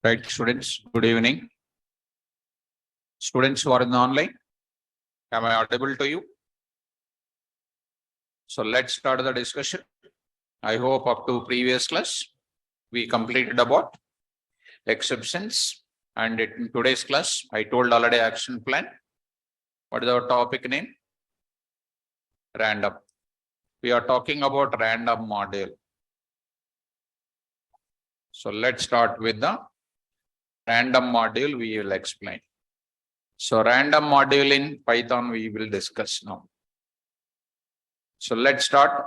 Right, students, good evening. Students who are in the online, am I audible to you? So let's start the discussion. I hope up to previous class, we completed about exceptions. And in today's class, I told already action plan. What is our topic name? Random. We are talking about random module. So let's start with the random module we will explain. So random module in Python we will discuss now. So let's start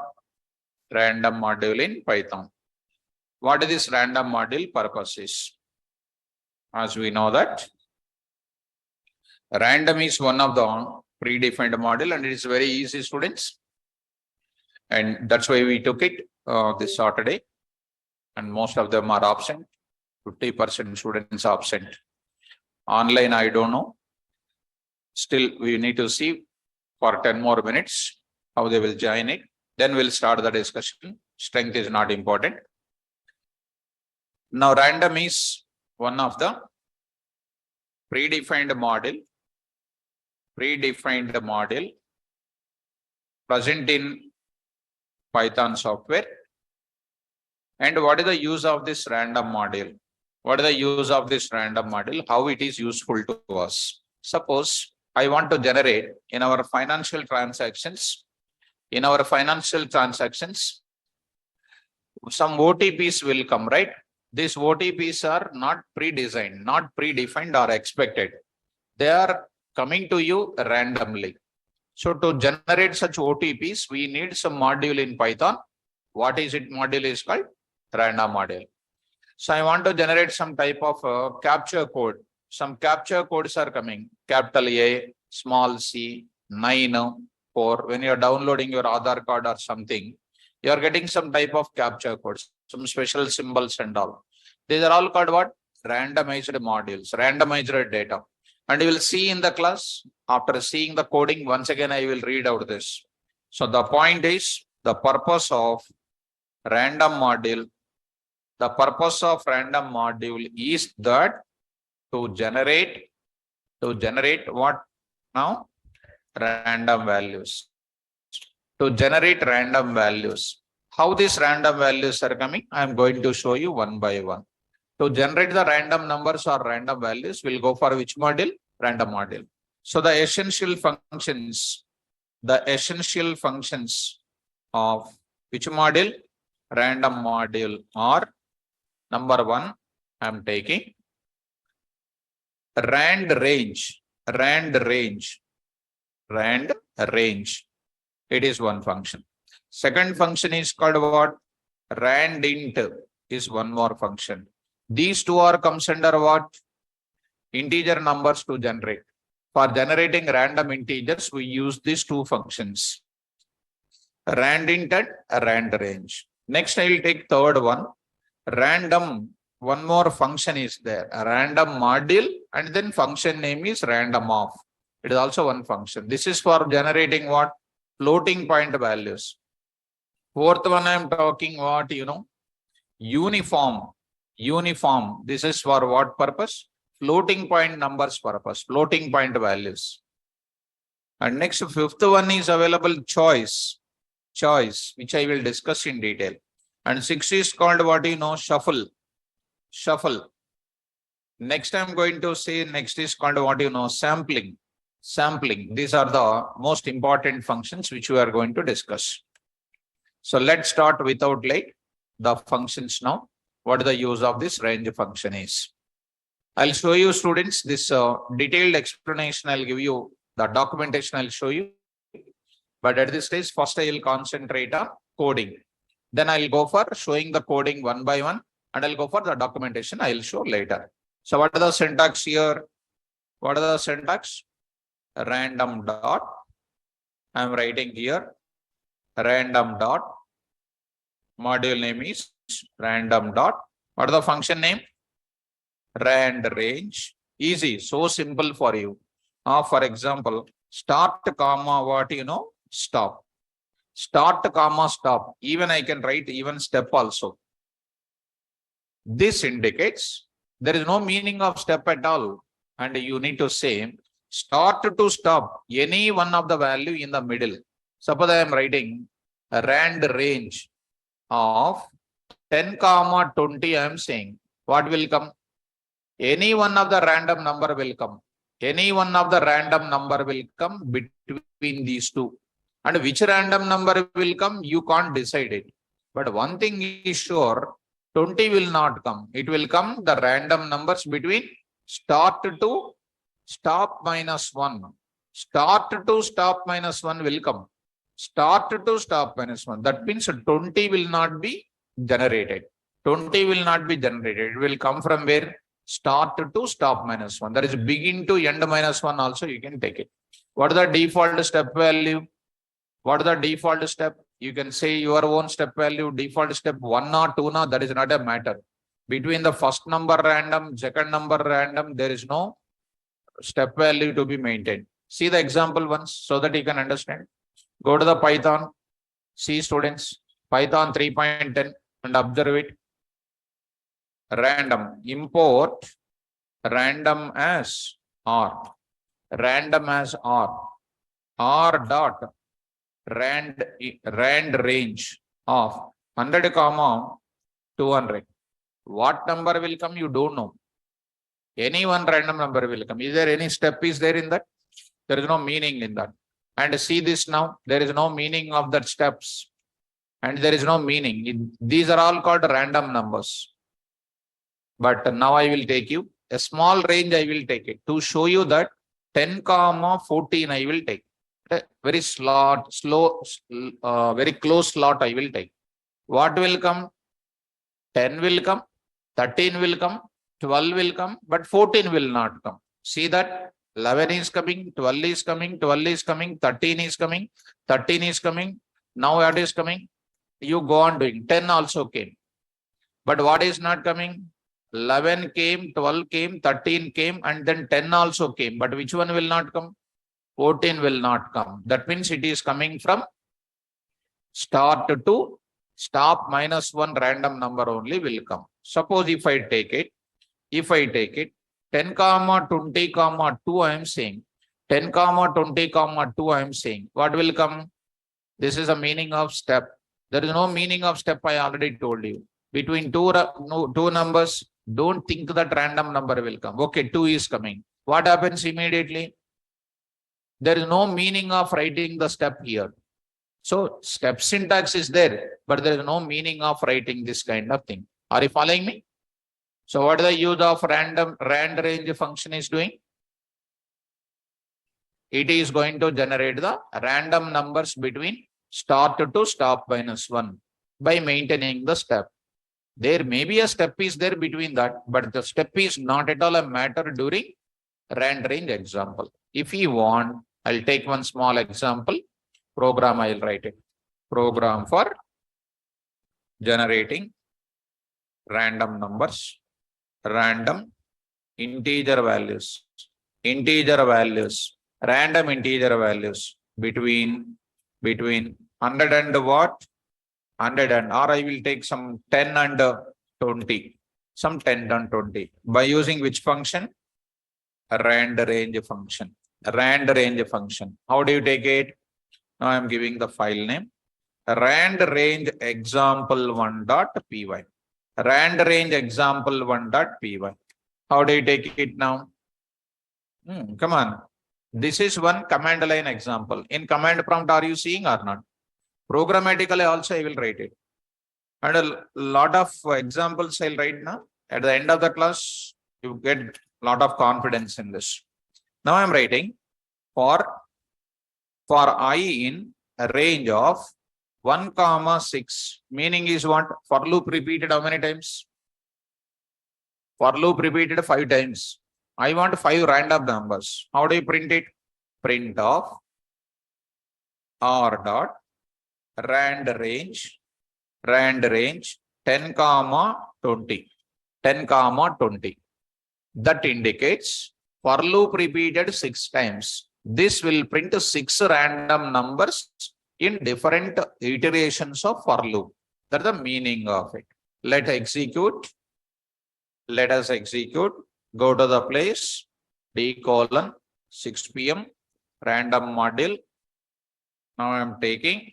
random module in Python. What is this random module purpose is? As we know that random is one of the predefined module and it is very easy, students. And that's why we took it this Saturday. And most of them are absent. 50% students absent. Online, I don't know. Still, we need to see for 10 more minutes how they will join it. Then we'll start the discussion. Strength is not important. Now, random is one of the predefined model present in Python software. And what is the use of this random module? What is the use of this random module? How it is useful to us? Suppose I want to generate in our financial transactions, some OTPs will come, right? These OTPs are not pre-designed, not predefined or expected. They are coming to you randomly. So to generate such OTPs, we need some module in Python. What is it? Module is called random module. So I want to generate some type of capture code. Some capture codes are coming. Capital A, small c, 9, 4. When you are downloading your Aadhaar card or something, you are getting some type of capture codes, some special symbols and all. These are all called what? Randomized modules, randomized data. And you will see in the class, after seeing the coding, once again, I will read out this. So the point is, the purpose of random module is that to generate what now? Random values. To generate random values. How these random values are coming? I am going to show you one by one. To generate the random numbers or random values, we'll go for which module? Random module. So the essential functions of which module? Random module are, number one, I'm taking rand range. It is one function. Second function is called what? Rand int is one more function. These two are comes under what? Integer numbers to generate. For generating random integers, we use these two functions. Rand int and rand range. Next, I will take third one. Random, one more function is there. A random module and then function name is random off. It is also one function. This is for generating what? Floating point values. Fourth one I am talking what? Uniform. This is for what purpose? Floating point numbers purpose. Floating point values. And next, fifth one is available choice, which I will discuss in detail. And sixth is called what? Shuffle. Next, I'm going to say next is called what? Sampling. These are the most important functions which we are going to discuss. So let's start without late the functions now. What the use of this range function is. I'll show you, students, this detailed explanation. I'll give you the documentation. I'll show you. But at this stage, first I will concentrate on coding. Then I'll go for showing the coding one by one. And I'll go for the documentation. I'll show later. So what are the syntax here? What are the syntax? Random dot. I'm writing here. Random dot. Module name is random dot. What is the function name? Rand range. Easy. So simple for you. For example, start comma what? Stop. Start comma stop. Even I can write even step also. This indicates There is no meaning of step at all. And you need to say start to stop any one of the value in the middle. Suppose I am writing a rand range of 10, 20, I am saying what will come? Any one of the random number will come. Any one of the random number will come between these two. And which random number will come, you can't decide it. But one thing is sure, 20 will not come. It will come the random numbers between start to stop minus 1. Start to stop minus 1 will come. Start to stop minus 1. That means 20 will not be generated. 20 will not be generated. It will come from where? Start to stop minus 1. That is begin to end minus 1 also you can take it. What is the default step value? What is the default step? You can say your own step value, default step 1 or 2 now, that is not a matter. Between the first number random, second number random, there is no step value to be maintained. See the example once so that you can understand. Go to the Python, see students, Python 3.10 and observe it. Random, import random as R, random as R dot rand range of 100, 200. What number will come? You don't know. Any one random number will come. Is there any step is there in that? There is no meaning in that. And see this now, there is no meaning of that steps. And there is no meaning. These are all called random numbers. But now I will take you a small range. I will take it to show you that 10, 14 I will take. Very very close slot I will take. What will come? 10 will come, 13 will come, 12 will come, but 14 will not come. See that 11 is coming, 12 is coming, 12 is coming, 13 is coming, 13 is coming. Now what is coming? You go on doing. 10 also came. But what is not coming? 11 came, 12 came, 13 came, and then 10 also came. But which one will not come? 14 will not come. That means it is coming from start to stop minus 1 random number only will come. Suppose if I take it, 10, 20, 2 I am saying, 10, 20, 2 I am saying, what will come? This is a meaning of step. There is no meaning of step, I already told you. Between two numbers, don't think that random number will come. Okay, 2 is coming. What happens immediately? There is no meaning of writing the step here. So step syntax is there, but there is no meaning of writing this kind of thing. Are you following me? So what the use of rand range function is doing? It is going to generate the random numbers between start to stop minus 1 by maintaining the step. There may be a step is there between that, but the step is not at all a matter during rand range example. If you want, I'll take one small example. Program, I'll write it. Program for generating random numbers, random integer values, random integer values between 100 and what? 100 and, or I will take some 10 and 20, some 10 and 20 by using which function? Rand range function. Rand range function. How do you take it? Now I am giving the file name. Rand range example1.py. Rand range example1.py. How do you take it now? Come on. This is one command line example. In command prompt, are you seeing or not? Programmatically also I will write it. And a lot of examples I'll write now. At the end of the class, you get a lot of confidence in this. Now I'm writing for I in a range of 1, 6. Meaning is what? For loop repeated how many times? For loop repeated 5 times. I want 5 random numbers. How do you print it? Print of R dot rand range 10, 20. 10, 20. That indicates for loop repeated 6 times. This will print 6 random numbers in different iterations of for loop. That's the meaning of it. Let's execute. Let us execute. Go to the place, D:6 p.m. random module. Now I am taking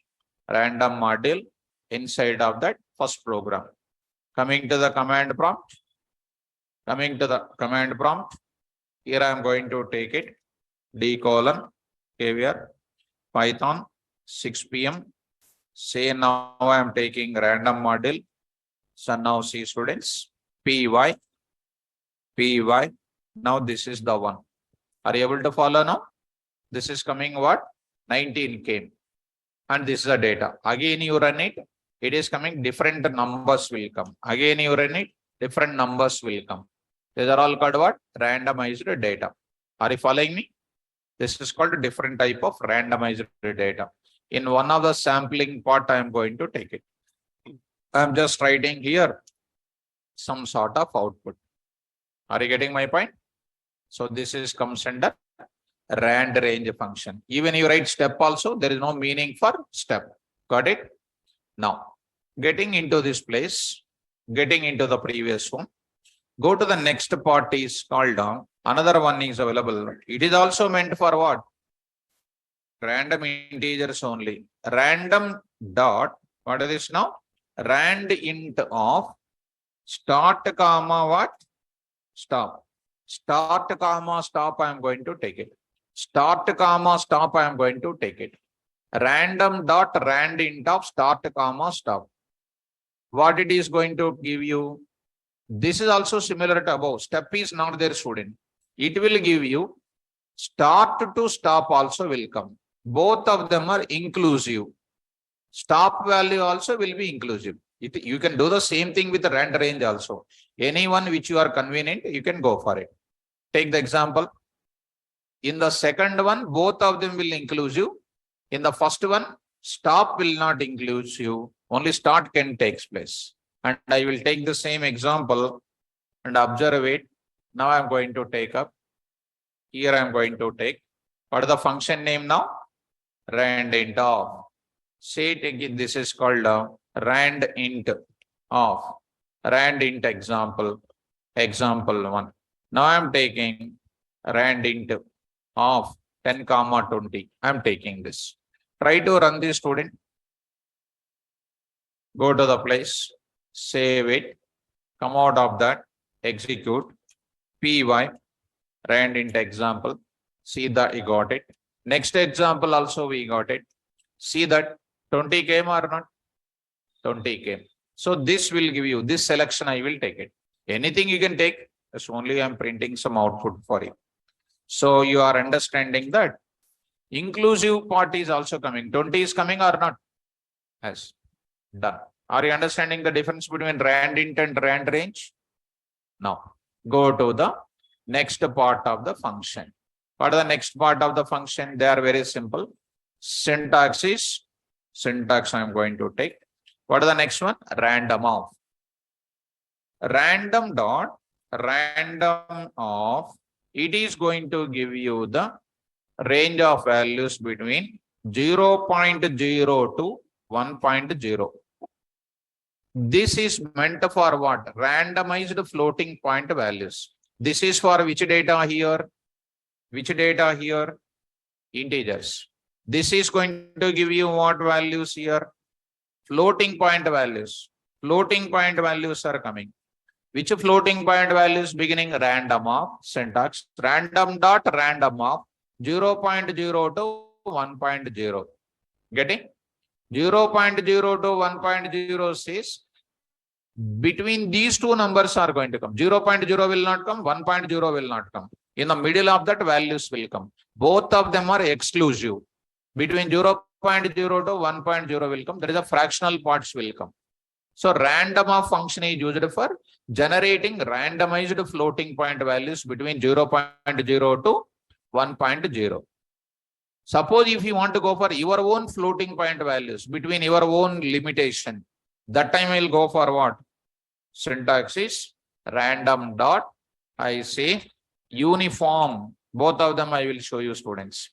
random module inside of that first program. Coming to the command prompt. Here I am going to take it. D:KVR Python 6 p.m. Say now I am taking random module. So now see students, py. Now this is the one. Are you able to follow now? This is coming what? 19 came. And this is the data. Again you run it. It is coming, different numbers will come. Again you run it, different numbers will come. These are all called what? Randomized data. Are you following me? This is called a different type of randomized data. In one of the sampling part, I am going to take it. I am just writing here some sort of output. Are you getting my point? So this is comes under rand range function. Even you write step also, there is no meaning for step. Got it? Now, getting into this place, getting into the previous one, go to the next part is called another one is available. It is also meant for what? Random integers only. Random dot, what is this now? Rand int of start comma what? Stop. Start comma stop, I am going to take it. Start comma stop, I am going to take it. Random dot rand int of start comma stop. What it is going to give you? This is also similar to above. Step is not there, student. It will give you start to stop also will come. Both of them are inclusive. Stop value also will be inclusive. You can do the same thing with the rand range also. Anyone which you are convenient, you can go for it. Take the example. In the second one, both of them will inclusive. In the first one, stop will not inclusive. Only start can take place. And I will take the same example and observe it. Now I am going to take up. Here I am going to take. What is the function name now? Rand int of. Say it again. This is called rand int of. Rand int example. Example 1. Now I am taking rand int of 10, 20. I am taking this. Try to run this, student. Go to the place. Save it. Come out of that. Execute. Py. Rand int example. See that you got it. Next example also we got it. See that 20 came or not? 20 came. So this will give you this selection. I will take it. Anything you can take. Just only I am printing some output for you. So you are understanding that inclusive part is also coming. 20 is coming or not? Yes. Done. Are you understanding the difference between rand int and rand range? Now go to the next part of the function. What is the next part of the function? They are very simple. Syntax is syntax I am going to take. What is the next one? Random of. Random dot random of. It is going to give you the range of values between 0.0 to 1.0. This is meant for what? Randomized floating point values. This is for which data here? Which data here? Integers. This is going to give you what values here? Floating point values. Floating point values are coming. Which floating point values? Beginning random of syntax. Random dot random of 0.0 to 1.0. Getting? 0.0 to 1.0 says between these two numbers are going to come. 0.0 will not come, 1.0 will not come. In the middle of that, values will come. Both of them are exclusive. Between 0.0 to 1.0 will come. There is a fractional parts will come. So random of function is used for generating randomized floating point values between 0.0 to 1.0. Suppose if you want to go for your own floating point values between your own limitation, that time I will go for what? Syntax is random dot, I say uniform. Both of them I will show you, students.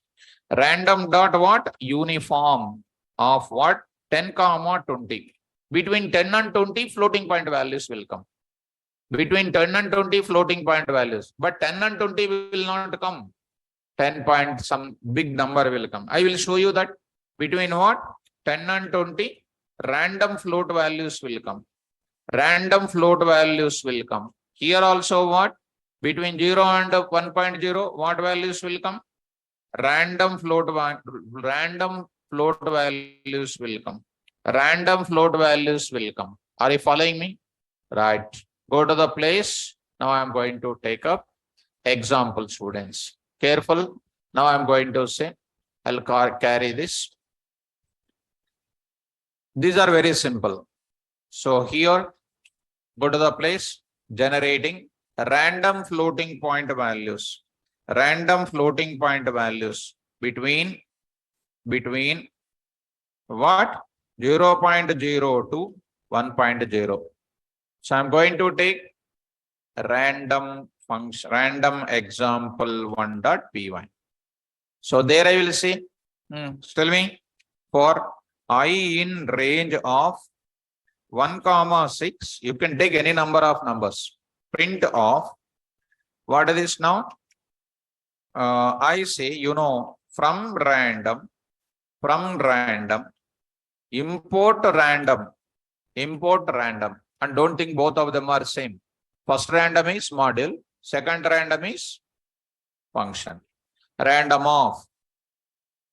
Random dot what? Uniform of what? 10, 20. Between 10 and 20 floating point values will come. Between 10 and 20 floating point values, but 10 and 20 will not come. 10 point some big number will come. I will show you that between what? 10 and 20, random float values will come. Random float values will come. Here also what? Between 0 and 1.0, what values will come? Random float values will come. Random float values will come. Are you following me? Right. Go to the place. Now I am going to take up example, students. Careful. Now I am going to say, I'll carry this. These are very simple. So here, go to the place, generating random floating point values. Random floating point values between what? 0.0 to 1.0. So I'm going to take random function, random example 1.py. So there I will say, tell me, for I in range of 1, 6, you can take any number of numbers. Print of, what is this now? I say, from random, import random, and don't think both of them are same. First random is module, second random is function. Random of.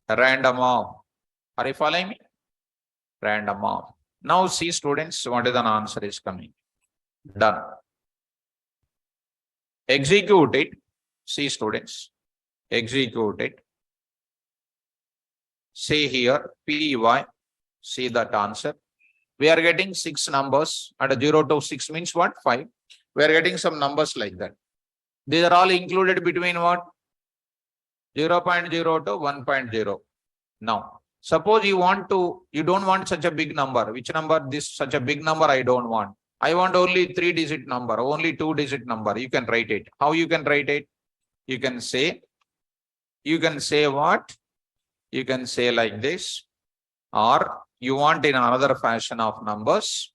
Are you following me? Random of. Now see, students, what is the answer is coming. Done. Execute it. See, students, execute it. See here, py, see that answer. We are getting 6 numbers, and 0 to 6 means what? 5. We are getting some numbers like that. These are all included between what? 0.0 to 1.0. Now, suppose you don't want such a big number. Which number? Such a big number I don't want. I want only 3-digit number, only 2-digit number. You can write it. How you can write it? You can say what? You can say like this, or you want in another fashion of numbers.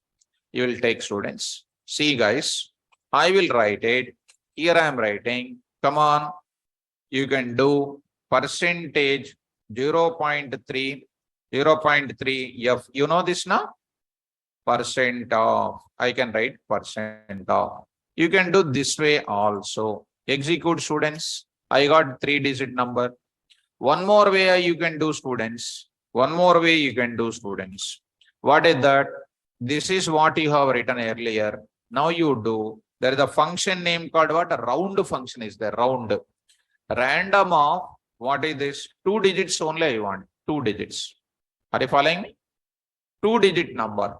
You will take, students. See, guys, I will write it. Here I am writing. Come on. You can do percentage 0.3 F. You know this now? Percent of. I can write percent of. You can do this way also. Execute, students. I got 3-digit number. One more way you can do, students. What is that? This is what you have written earlier. Now you do. There is a function name called what? A round function is there. Round. Random of, what is this? 2 digits only I want. 2 digits. Are you following me? 2-digit number.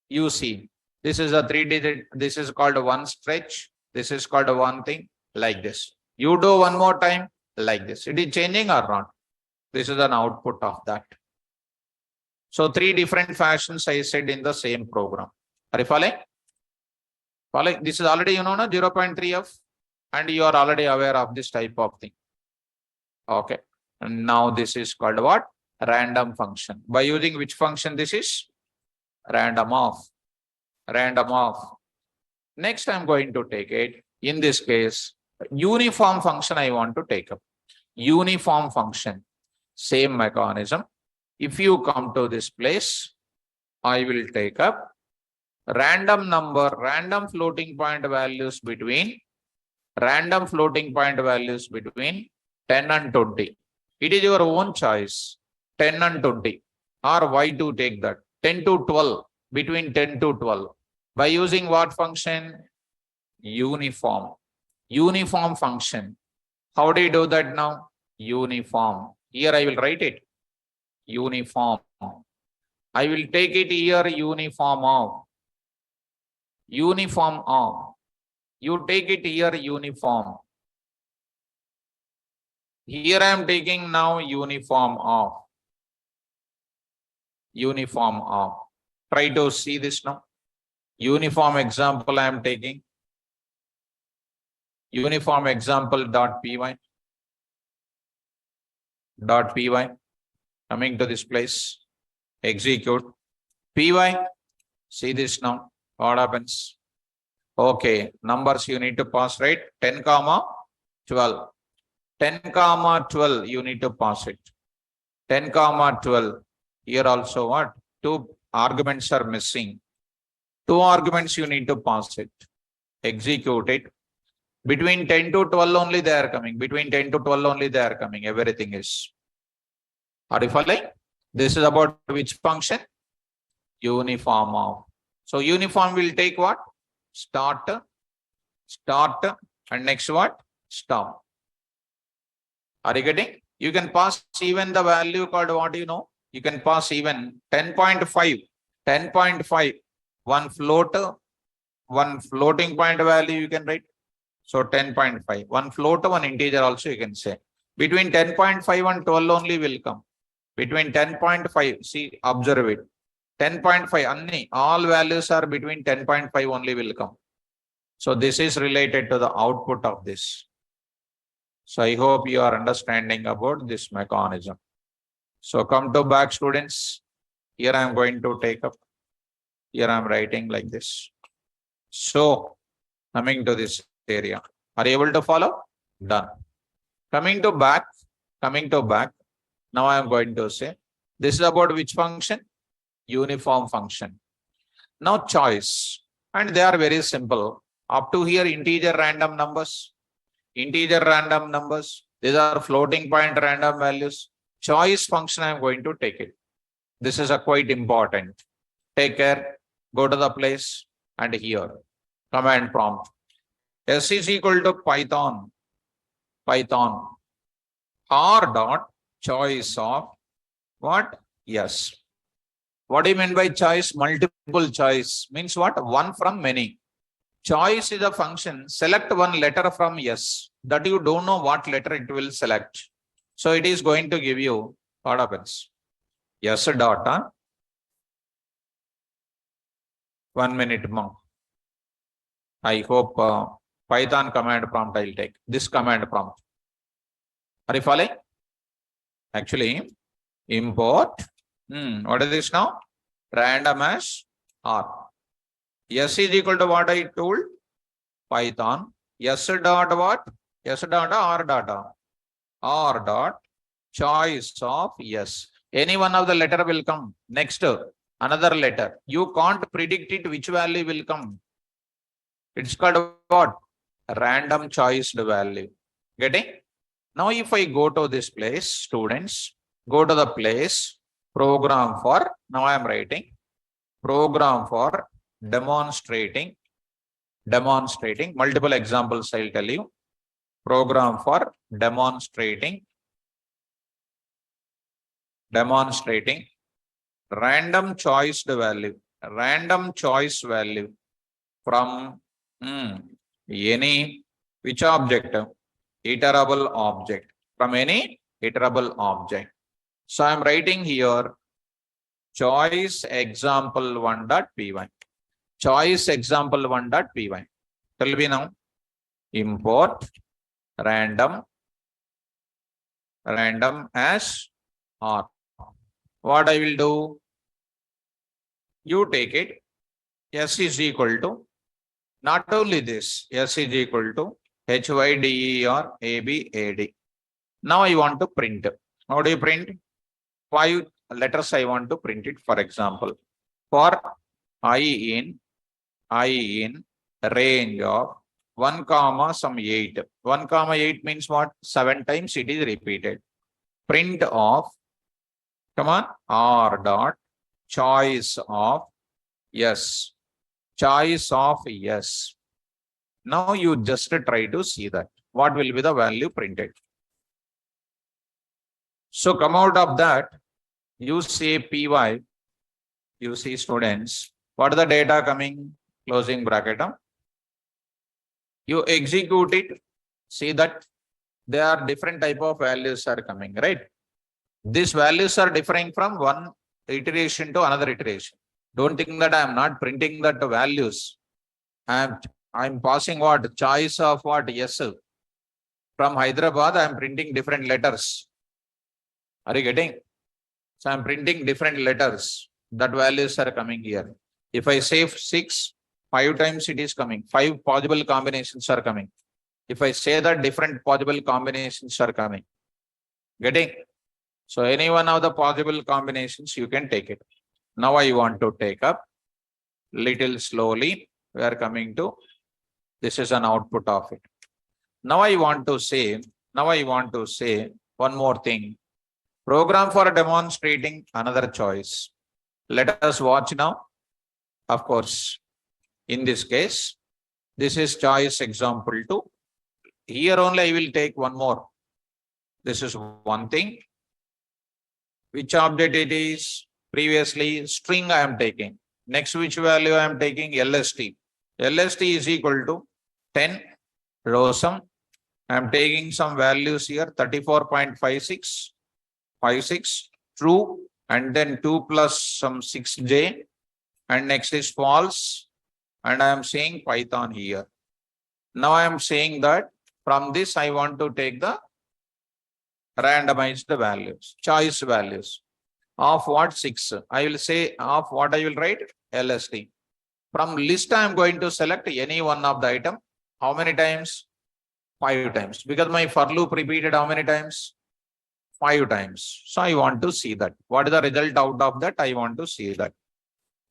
You see, this is a 3-digit. This is called one stretch. This is called one thing, like this. You do one more time, like this. It is changing or not? This is an output of that. So 3 different fashions I said in the same program. Are you following? This is already, 0.3 F, and you are already aware of this type of thing. Okay. And now this is called what? Random function. By using which function this is? Random of. Next, I'm going to take it. In this case, uniform function I want to take up. Uniform function. Same mechanism. If you come to this place, I will take up random floating point values between 10 and 20. It is your own choice. 10 and 20. Or why to take that? 10 to 12. Between 10 to 12. By using what function? Uniform. Uniform function. How do you do that now? Uniform. Here I will write it. Uniform. I will take it here, uniform of. You take it here, uniform. Here I am taking now uniform of. Try to see this now. Uniform example I am taking. Uniform example .py. Coming to this place. Execute. Py. See this now. What happens? Okay, numbers you need to pass, right? 10, 12. 10, 12, you need to pass it. 10, 12. Here also what? Two arguments are missing. Two arguments you need to pass it. Execute it. Between 10 to 12 only they are coming. Between 10 to 12 only they are coming. Everything is. Are you following? This is about which function? Uniform of. So uniform will take what? Start, and next what? Stop. Are you getting? You can pass even the value called what you know? You can pass even 10.5. 10.5. One floating point value you can write. So 10.5. One float, one integer also you can say. Between 10.5 and 12 only will come. Between 10.5, see, observe it. 10.5, all values are between 10.5 only will come. So this is related to the output of this. So I hope you are understanding about this mechanism. So come to back, students. Here I am going to take up. Here I am writing like this. So coming to this area. Are you able to follow? Done. Coming to back. Now I am going to say, this is about which function? Uniform function. Now choice. And they are very simple. Up to here, integer random numbers. These are floating point random values. Choice function, I am going to take it. This is a quite important. Take care. Go to the place and here. Command prompt. S is equal to Python. R dot choice of what? Yes. What do you mean by choice? Multiple choice means what? One from many. Choice is a function. Select one letter from yes. That you don't know what letter it will select. So it is going to give you what happens. Yes dot. 1 minute more. I hope Python command prompt I will take. This command prompt. Are you following? Actually, import. What is this now? Random as R. S is equal to what I told? Python. S dot what? S dot R dot. R dot choice of yes. Any one of the letter will come. Next, another letter. You can't predict it which value will come. It's called what? Random choice value. Getting? Now if I go to this place, students, go to the place, program for, now I am writing, program for demonstrating, multiple examples I'll tell you. Program for demonstrating random choice value from any, which object? Iterable object. From any iterable object. So I am writing here choice example1.py. Choice example1.py. Tell me now. Import random as R. What I will do? You take it. S is equal to, not only this, S is equal to HYDER ABAD. Now I want to print. How do you print? 5 letters I want to print it. For example, for I in range of 1, some 8. 1, 8 means what? 7 times it is repeated. Print of, come on, R dot choice of yes. Choice of yes. Now you just try to see that. What will be the value printed? So come out of that, you say PY, you see students, what are the data coming? Closing bracket. You execute it, see that there are different type of values are coming, right? These values are differing from one iteration to another iteration. Don't think that I am not printing that values. I'm passing what? Choice of what? Yes. From Hyderabad, I am printing different letters. Are you getting? So I'm printing different letters. That values are coming here. If I say 6, 5 times it is coming. 5 possible combinations are coming. If I say that different possible combinations are coming, getting? So any one of the possible combinations you can take it. Now I want to take up little slowly. We are coming to, this is an output of it. Now I want to say one more thing. Program for demonstrating another choice. Let us watch now. Of course, in this case, this is choice example 2. Here only I will take one more. This is one thing. Which object it is? Previously, string I am taking. Next, which value I am taking? LST. LST is equal to 10 ROSUM. I am taking some values here, 34.56, true, and then 2 plus some 6J, and next is false, and I am saying Python here. Now I am saying that from this I want to take the randomized values, choice values. Of what? 6. I will say of what I will write? LST. From list I am going to select any one of the item. How many times? 5 times. Because my for loop repeated how many times? 5 times. So I want to see that. What is the result out of that? I want to see that.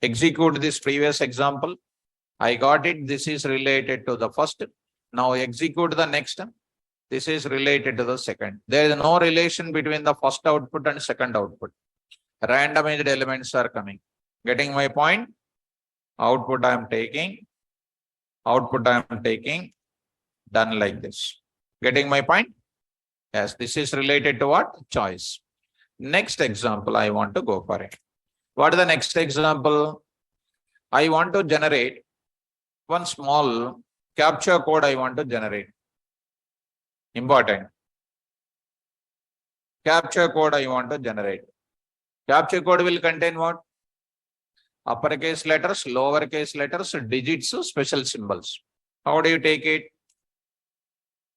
Execute this previous example. I got it. This is related to the first. Now execute the next. This is related to the second. There is no relation between the first output and second output. Randomized elements are coming. Getting my point? Output I am taking. Output I am taking. Done like this. Getting my point? Yes, this is related to what? Choice. Next example, I want to go for it. What is the next example? I want to generate one small captcha code I want to generate. Important. Captcha code I want to generate. Captcha code will contain what? Uppercase letters, lowercase letters, digits, special symbols. How do you take it?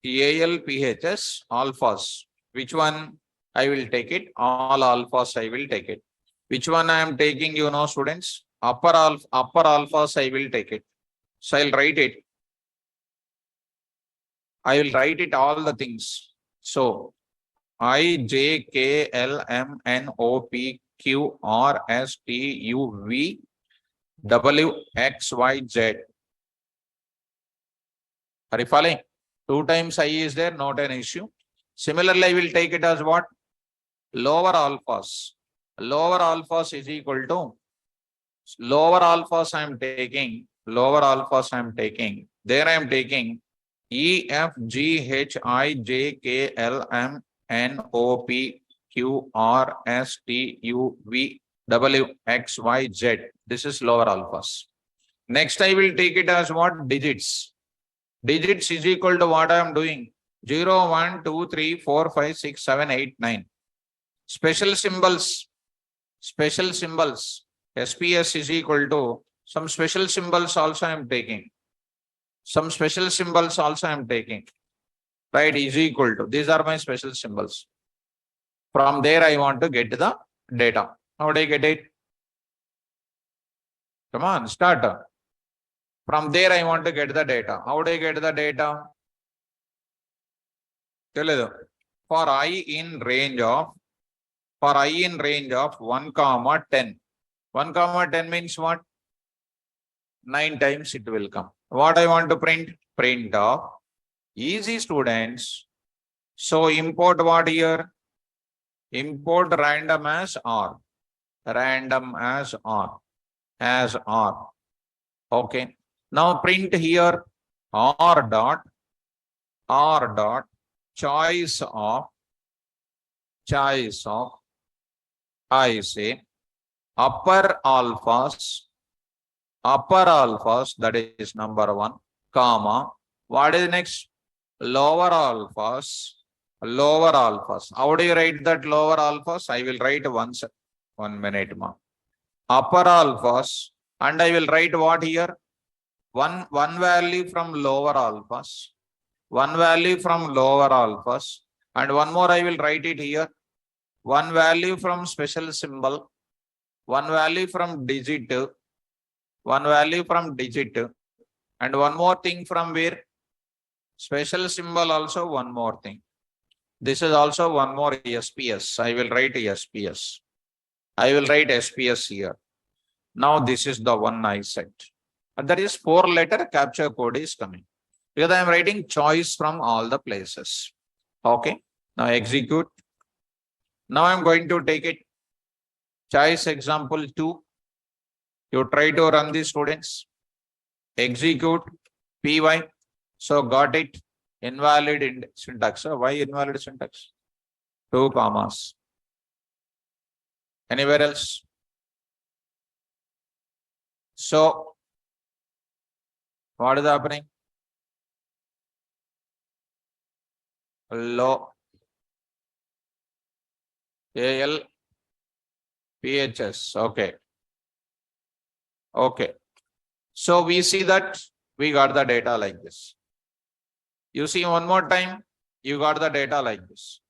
ALPHS, alphas. Which one I will take it? All alphas I will take it. Which one I am taking, you know, students? Upper alphas I will take it. So I'll write it. I will write it all the things. So I, J, K, L, M, N, O, P, Q, R, S, T, U, V, W, X, Y, Z. Are you following? 2 times I is there, not an issue. Similarly, I will take it as what? Lower alphas. Lower alphas is equal to lower alphas I am taking. Lower alphas I am taking. There I am taking E, F, G, H, I, J, K, L, M, N, O, P, Q, R, S, T, U, V, W, X, Y, Z. This is lower alphas. Next, I will take it as what? Digits. Digits is equal to what I am doing? 0, 1, 2, 3, 4, 5, 6, 7, 8, 9. Special symbols. Special symbols. SPS is equal to some special symbols also I am taking. Some special symbols also I am taking. Right, is equal to. These are my special symbols. From there, I want to get the data. How do I get it? Come on, start. From there, I want to get the data. How do I get the data? For I in range of 1, 10. 1, 10 means what? 9 times it will come. What I want to print? Print of easy, students. So import what here? Import random as R. Random as R. As R. Okay. Now print here R dot choice of I say upper alphas, that is number 1, comma. What is next? Lower alphas. How do you write that lower alphas? I will write once. 1 minute more. Upper alphas, and I will write what here? One value from lower alphas. One value from lower alphas. And one more I will write it here. One value from special symbol. One value from digit. one value from digit, and one more thing from where? Special symbol also one more thing. This is also one more SPS. I will write SPS. I will write SPS here. Now this is the one I set. And that is 4-letter capture code is coming. Because I am writing choice from all the places. Okay. Now execute. Now I am going to take it. Choice example 2. You try to run the students. Execute. PY. So got it. Invalid in syntax. So why invalid syntax? 2 commas. Anywhere else? So what is happening? Low AL PHS. Okay. Okay. So we see that we got the data like this. You see one more time, you got the data like this.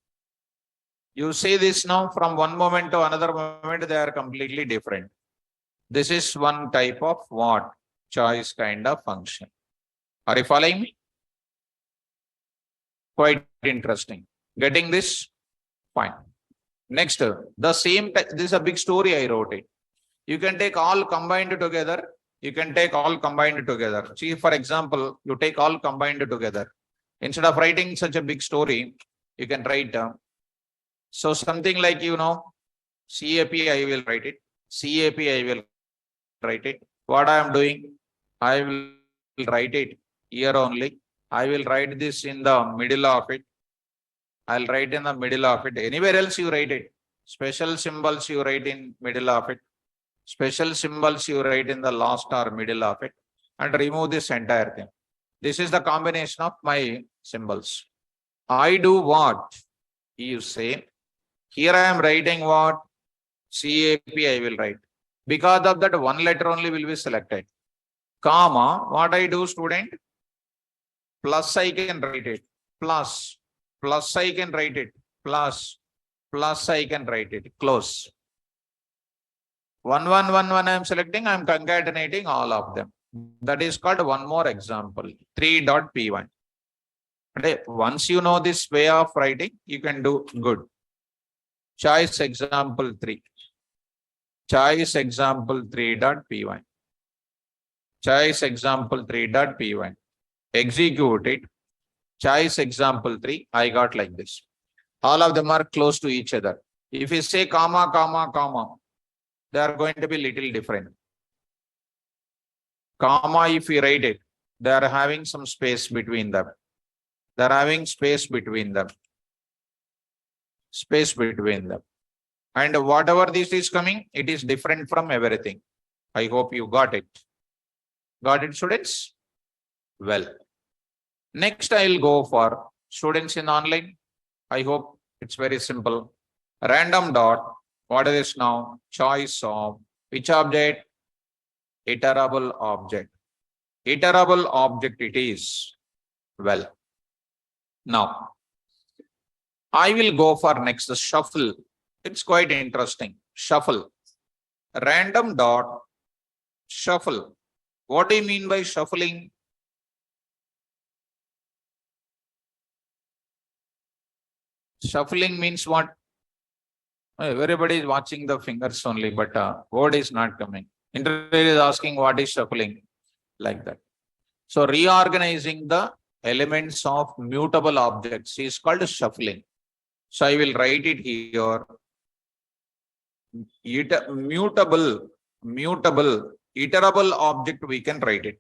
You see this now from one moment to another moment, they are completely different. This is one type of what? Choice kind of function. Are you following me? Quite interesting. Getting this? Fine. Next, the same, this is a big story I wrote it. You can take all combined together. You can take all combined together. See, for example, you take all combined together. Instead of writing such a big story, you can write, so something like, CAP, I will write it. CAP, I will write it. What I am doing, I will write it here only. I will write this in the middle of it. I'll write in the middle of it. Anywhere else you write it. Special symbols you write in middle of it. Special symbols you write in the last or middle of it. And remove this entire thing. This is the combination of my symbols. I do what? You say. Here I am writing what? CAP I will write. Because of that, one letter only will be selected. Comma, what I do, student? Plus I can write it. Plus I can write it. Plus I can write it. Close. 1, 1, 1, 1 I am selecting. I am concatenating all of them. That is called one more example. 3.py. Once you know this way of writing, you can do good. Choice example 3. Choice example 3.py. Choice example 3.py. Execute it. Choice example 3. I got like this. All of them are close to each other. If you say comma, comma, comma, they are going to be little different. Comma, if we write it, they are having some space between them. They are having space between them. Space between them. And whatever this is coming, it is different from everything. I hope you got it. Got it, students? Well, next I'll go for students in online. I hope it's very simple. Random dot, what is this now? Choice of which object? Iterable object. Iterable object it is. Well, now I will go for next the shuffle. It's quite interesting. Shuffle. Random dot shuffle. What do you mean by shuffling? Shuffling means what? Everybody is watching the fingers only, but word is not coming. Interviewer is asking what is shuffling, like that. So reorganizing the elements of mutable objects is called shuffling. So I will write it here. Mutable, iterable object we can write it.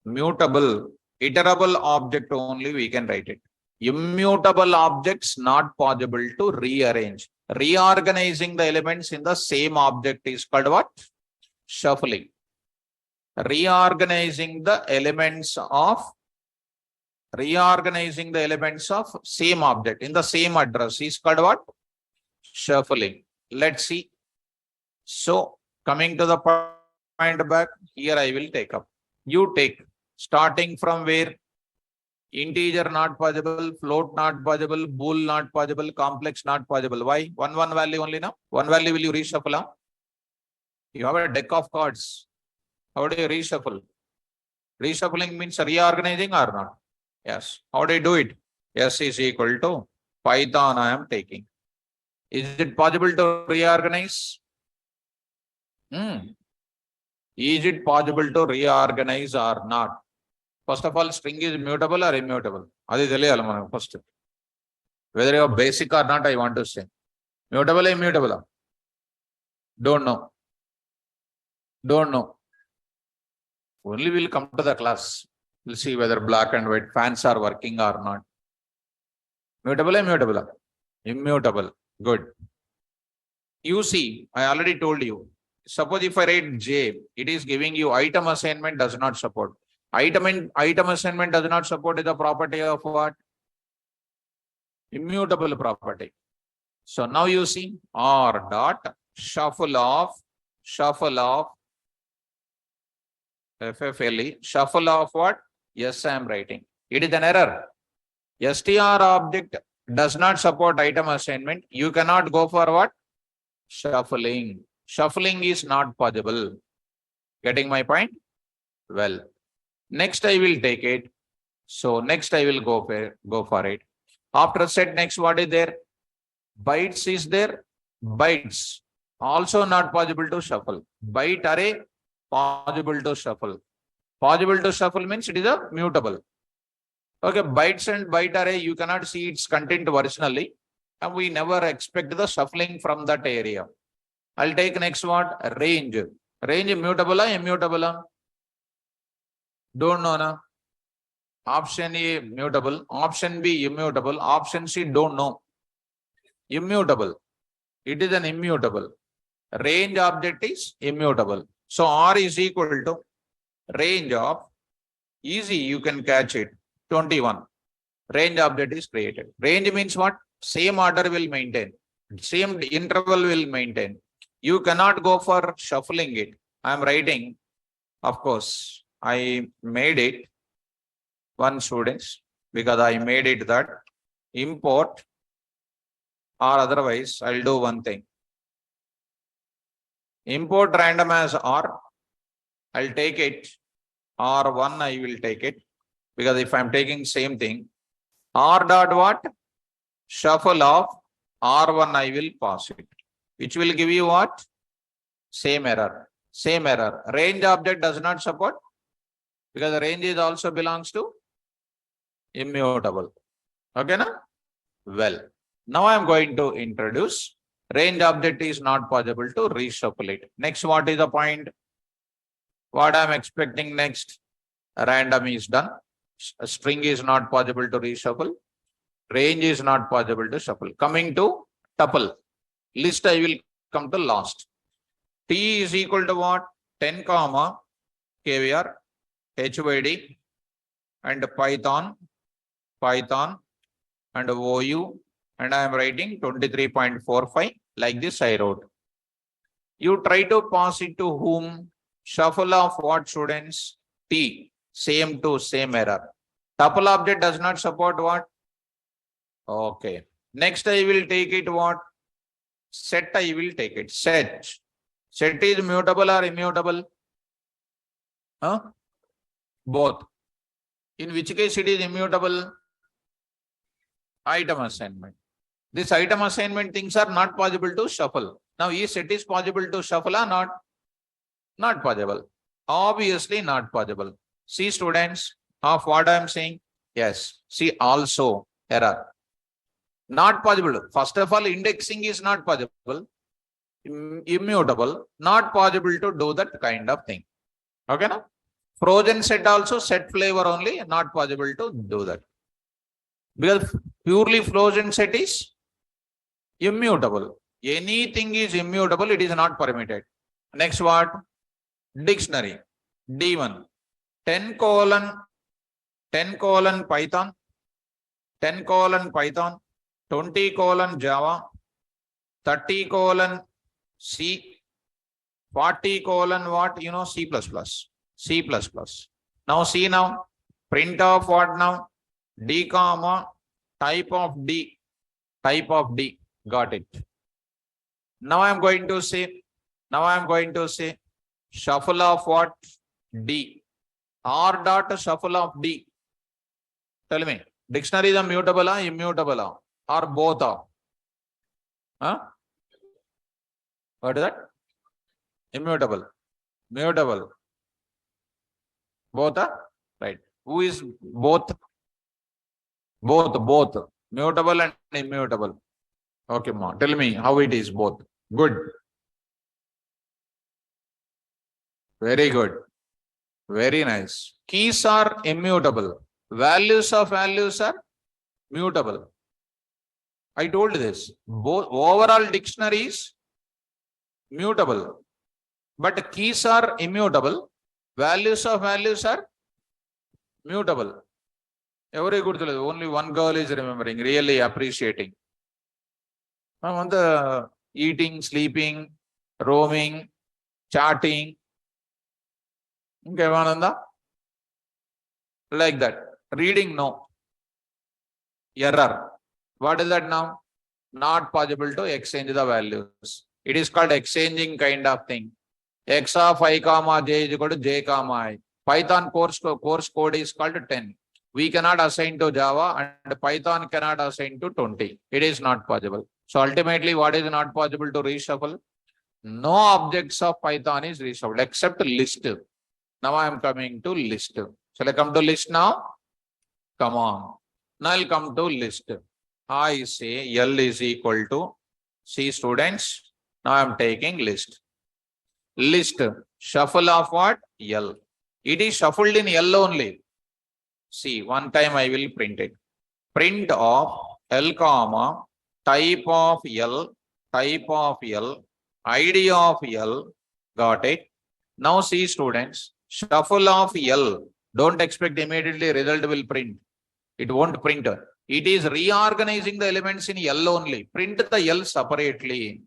Mutable, iterable object only we can write it. Immutable objects not possible to rearrange. Reorganizing the elements in the same object is called what? Shuffling. Reorganizing the elements of same object in the same address is called what? Shuffling. Let's see. So coming to the point back, here I will take up. You take starting from where? Integer not possible, float not possible, bool not possible, complex not possible. Why? One value only now. One value will you reshuffle? Huh? You have a deck of cards. How do you reshuffle? Reshuffling means reorganizing or not? Yes. How do you do it? S is equal to Python I am taking. Is it possible to reorganize? Is it possible to reorganize or not? First of all, string is mutable or immutable? Adi teliyali manaku first. Whether you are basic or not, I want to say. Mutable or immutable? Don't know. Don't know. Only we'll come to the class. We'll see whether black and white fans are working or not. Mutable or immutable? Immutable. Good. You see, I already told you. Suppose if I write J, it is giving you item assignment does not support. Item assignment does not support is a property of what? Immutable property. So now you see R dot shuffle of FFLE, shuffle of what? Yes, I am writing. It is an error. STR object does not support item assignment. You cannot go for what? Shuffling. Shuffling is not possible. Getting my point? Well, next I will take it. So next I will go for it. After set next, what is there? Bytes is there. Bytes also not possible to shuffle. Byte array possible to shuffle. Possible to shuffle means it is a mutable. Okay, bytes and byte array, you cannot see its content originally, and we never expect the shuffling from that area. I'll take next what? Range. Range mutable or immutable? Don't know, na? Option A mutable, option B immutable, option C don't know. Immutable. It is an immutable. Range object is immutable. So R is equal to range of, easy, you can catch it, 21. Range object is created. Range means what? Same order will maintain. Same interval will maintain. You cannot go for shuffling it. I am writing, of course, I made it one students because I made it that import, or otherwise I'll do one thing. Import random as R. I'll take it. R1 I will take it because if I'm taking same thing, R dot what? Shuffle of R1 I will pass it, which will give you what? Same error. Same error. Range object does not support because the range is also belongs to immutable. Okay, na? Well, now I am going to introduce range object is not possible to reshuffle it. Next, what is the point? What I am expecting next? Random is done. A string is not possible to reshuffle. Range is not possible to shuffle. Coming to tuple. List I will come to last. T is equal to what? 10 comma KVR, HYD and Python and OU, and I am writing 23.45 like this I wrote. You try to pass it to whom? Shuffle of what students? T. Same to same error. Tuple object does not support what? Okay. Next I will take it what? Set I will take it. Set. Set is mutable or immutable? Huh? Both. In which case it is immutable? Item assignment. This item assignment things are not possible to shuffle. Now, is set is possible to shuffle or not? Not possible. Obviously not possible. See students of what I am saying? Yes. See also error. Not possible. First of all, indexing is not possible. Immutable. Not possible to do that kind of thing. Okay, no? Frozen set also set flavor only. Not possible to do that. Because purely frozen set is immutable. Anything is immutable, it is not permitted. Next what? Dictionary. D1. 10 colon Python. 10 colon Python. 20 colon Java. 30 colon C. 40 colon what? You know, C++. C++. Now see now. Print of what now? D comma type of D. Type of D. Got it. Now I am going to say shuffle of what? D. R dot shuffle of D. Tell me, dictionary is a mutable or immutable or both are? Huh? What is that? Immutable. Mutable. Both are? Right. Who is both? Both. Mutable and immutable. Okay, ma. Tell me how it is both. Good. Very good. Very nice. Keys are immutable. Values of values are mutable. I told this. Both overall dictionaries mutable, but keys are immutable. Values of values are mutable. Every good. Only one girl is remembering, really appreciating. On the eating, sleeping, roaming, chatting. Like that. Reading, no. Error. What is that now? Not possible to exchange the values. It is called exchanging kind of thing. X of I comma j is equal to j comma I. Python course code is called 10. We cannot assign to Java and Python cannot assign to 20. It is not possible. So ultimately, what is not possible to reshuffle? No objects of Python is reshuffled except list. Now I am coming to list. Shall I come to list now? Come on. Now I'll come to list. I say L is equal to C students. Now I am taking list. List. Shuffle of what? L. It is shuffled in L only. See, one time I will print it. Print of L comma type of L, ID of L. Got it. Now see students, shuffle of L. Don't expect immediately result will print. It won't print. It is reorganizing the elements in L only. Print the L separately.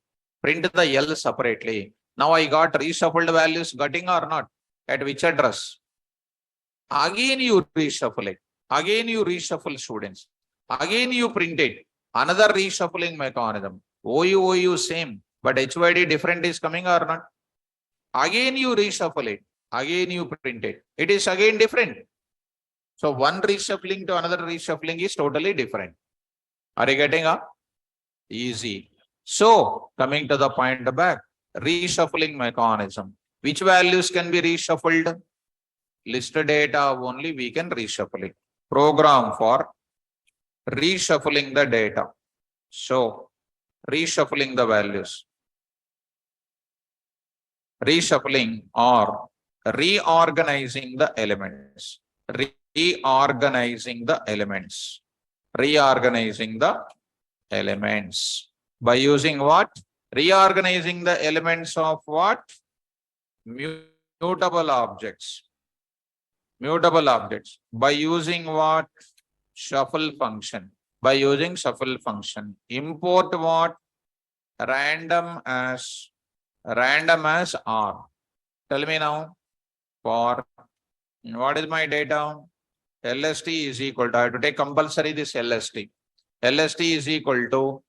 Now I got reshuffled values getting or not? At which address? Again you reshuffle it. Again you reshuffle students. Again you print it. Another reshuffling mechanism. OU same. But HYD different is coming or not? Again you reshuffle it. Again you print it. It is again different. So one reshuffling to another reshuffling is totally different. Are you getting up? Easy. So coming to the point back, reshuffling mechanism. Which values can be reshuffled? List data only we can reshuffle it. Program for reshuffling the data. So reshuffling the values. Reshuffling or reorganizing the elements. Reorganizing the elements. By using what? Reorganizing the elements of what? Mutable objects. By using what? Shuffle function. Import what? Random as R. Tell me now. For what is my data? LST is equal to, I have to take compulsory this LST. LST is equal to,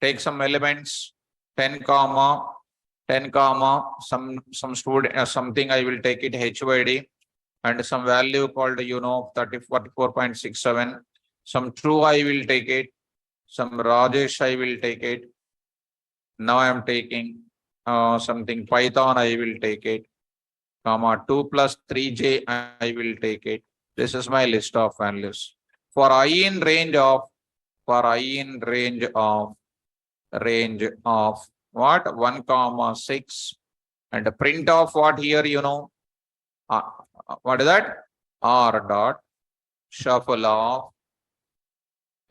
take some elements, 10 comma, some student, something I will take it HYD and some value called, 44.67. Some true I will take it. Some Rajesh I will take it. Now I am taking something Python I will take it. 2 plus 3j I will take it. This is my list of values. For I in range of what? 1, 6 and print of what here, what is that? R dot shuffle of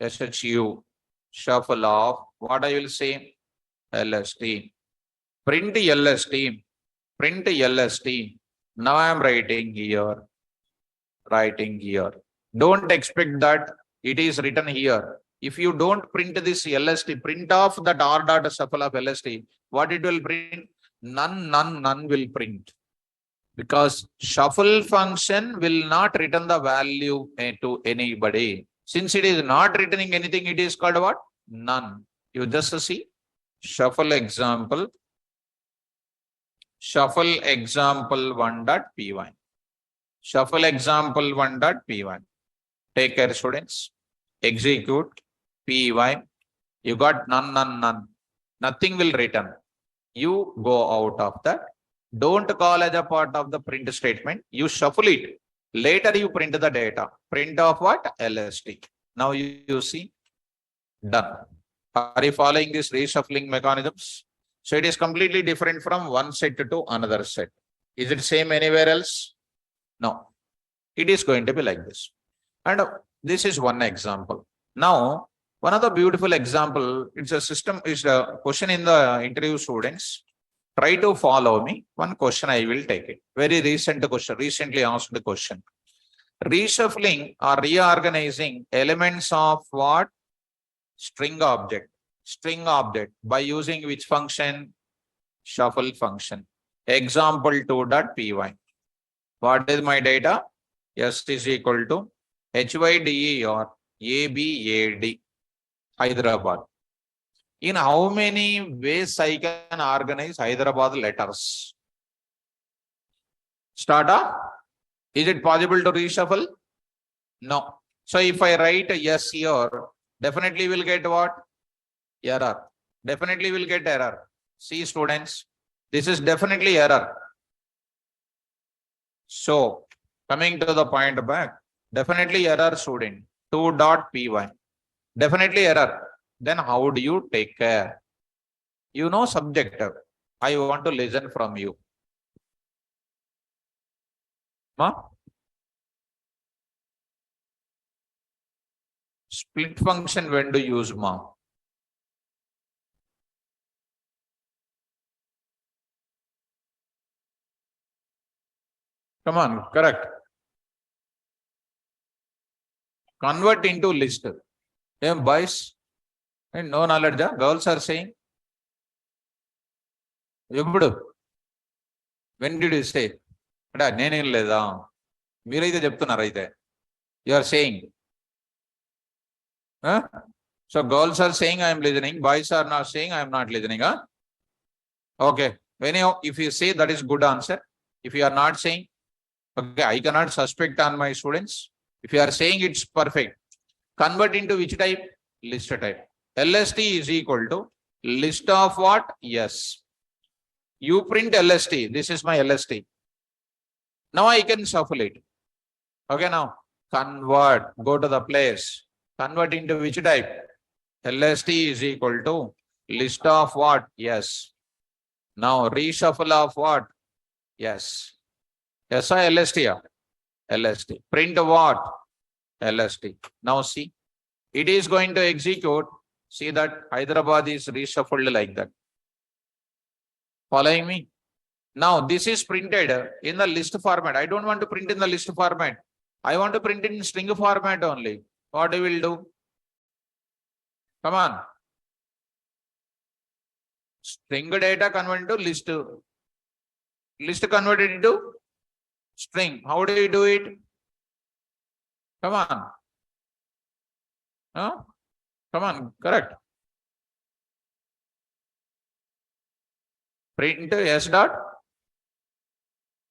SHU. Shuffle of what I will say? LST. Print LST. Now I am writing here. Don't expect that it is written here. If you don't print this LST, print off that R dot shuffle of LST, what it will print? None will print. Because shuffle function will not return the value to anybody. Since it is not returning anything, it is called what? None. You just see shuffle example. Shuffle example1.py. Shuffle example1.py. Take care, students. Execute py. You got none. Nothing will return. You go out of that. Don't call as a part of the print statement. You shuffle it. Later you print the data. Print of what? LST. Now you see. Done. Are you following these reshuffling mechanisms? So it is completely different from one set to another set. Is it same anywhere else? No. It is going to be like this. And this is one example. Now, one of the beautiful example, it's a system, is a question in the interview students. Try to follow me. One question I will take it. Very recent question, recently asked the question. Reshuffling or reorganizing elements of what? String object. String object by using which function? Shuffle function. Example2.py. What is my data? S is equal to HYDE or ABAD, Hyderabad. In how many ways I can organize Hyderabad letters? Starter? Is it possible to reshuffle? No. So if I write yes here, definitely will get what? Error. Definitely will get error. See, students, this is definitely error. So coming to the point back, definitely error, student. 2.py. Definitely error. Then how do you take care? You know subjective. I want to listen from you. Ma? Split function when to use, ma? Come on, correct. Convert into list. Boys, and no knowledge, girls are saying. When did you say? You are saying. Huh? So girls are saying I am listening, boys are not saying I am not listening. Huh? Okay. Anyhow, if you say that is good answer. If you are not saying, okay, I cannot suspect on my students. If you are saying it's perfect, convert into which type? List type. LST is equal to list of what? Yes. You print LST. This is my LST. Now I can shuffle it. Okay, now convert. Go to the place. Convert into which type? LST is equal to list of what? Yes. Now reshuffle of what? Yes. Yes or LST? LST. Print what? LST. Now see, it is going to execute. See that Hyderabad is reshuffled like that. Following me? Now this is printed in the list format. I don't want to print in the list format. I want to print in string format only. What we will do? Come on. String data converted to list. List converted into string. How do you do it? Come on. Huh? Come on, correct. Print S dot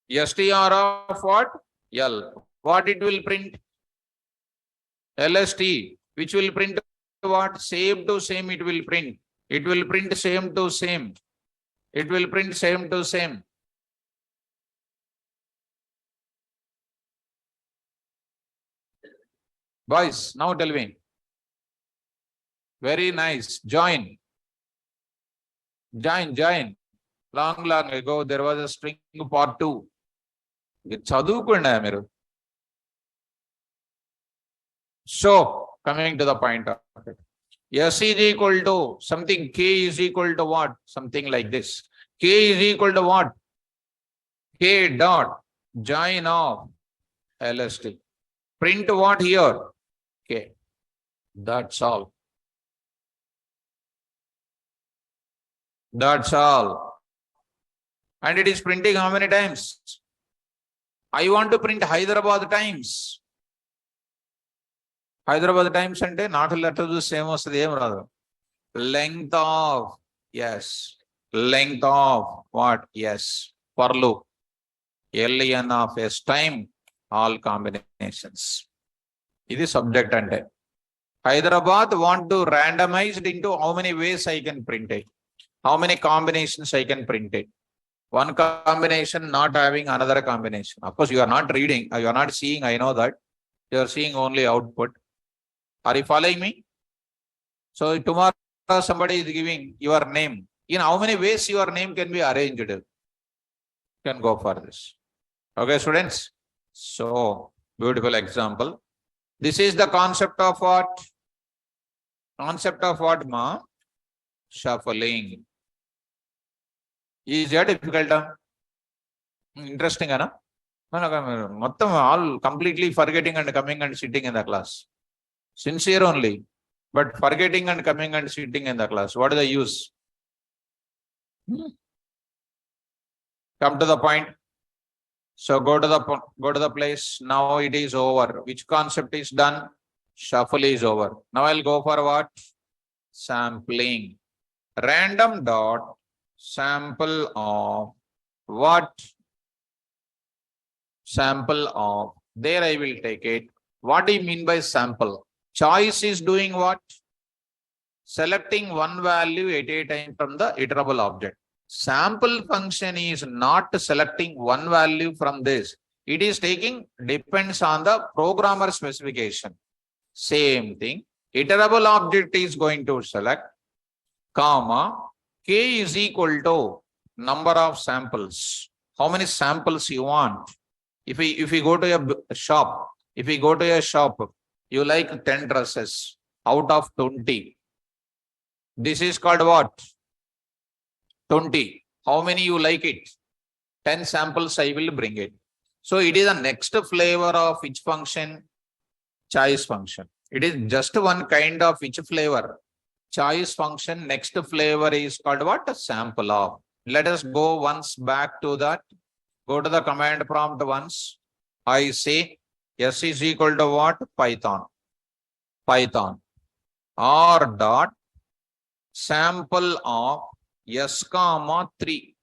str of what? L. What it will print? LST, which will print what? Same to same it will print. It will print same to same. It will print same to same. Boys, now tell me. Very nice. Join. Join. Long ago, there was a string part 2. So, coming to the point of it. S is equal to something, K is equal to what? Something like this. K is equal to what? K dot join of LST. Print what here? K. That's all. That's all. And it is printing how many times? I want to print Hyderabad times. Hyderabad times ante not letter same vastadi em radu. Length of, yes. Length of what? Yes. for loop, ln of s time all combinations. This is subject ante. Hyderabad want to randomize it into how many ways I can print it, how many combinations I can print it. One combination not having another combination. Of course, you are not reading, you are not seeing, I know that. You are seeing only output. Are you following me? So tomorrow somebody is giving your name. In how many ways your name can be arranged? You can go for this. Okay, students. So, beautiful example. This is the concept of what? Concept of what, ma? Shuffling. Is that difficult? Interesting, Anna? All completely forgetting and coming and sitting in the class. Sincere only, but forgetting and coming and sitting in the class. What is the use? Come to the point. So go to the place. Now it is over. Which concept is done? Shuffle is over. Now I'll go for what? Sampling. Random dot sample of what? Sample of. There I will take it. What do you mean by sample? Choice is doing what? Selecting one value at a time from the iterable object. Sample function is not selecting one value from this. It is taking, depends on the programmer specification. Same thing. Iterable object is going to select, comma, k is equal to number of samples. How many samples you want? If we go to a shop, you like 10 dresses out of 20. This is called what? 20. How many you like it? 10 samples I will bring it. So it is the next flavor of which function? Choice function. It is just one kind of which flavor? Choice function. Next flavor is called what? Sample of. Let us go once back to that. Go to the command prompt once. I say s is equal to what? Python. R dot sample of s comma 3.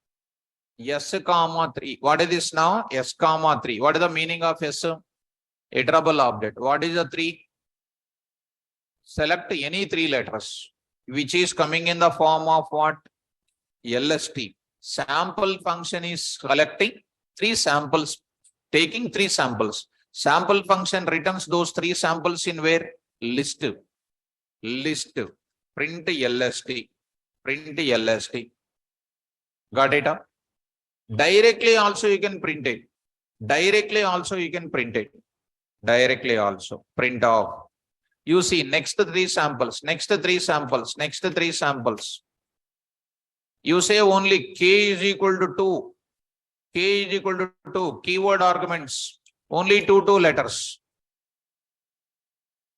S comma 3. What is this now? S comma 3. What is the meaning of S? Iterable object. What is the 3? Select any 3 letters, which is coming in the form of what? LST. Sample function is collecting 3 samples, taking 3 samples. Sample function returns those 3 samples in where? List. Print LST. Got it? Directly also you can print it. Directly also. Print off. You see next 3 samples. You say only k is equal to 2. Keyword arguments. Only 2 letters.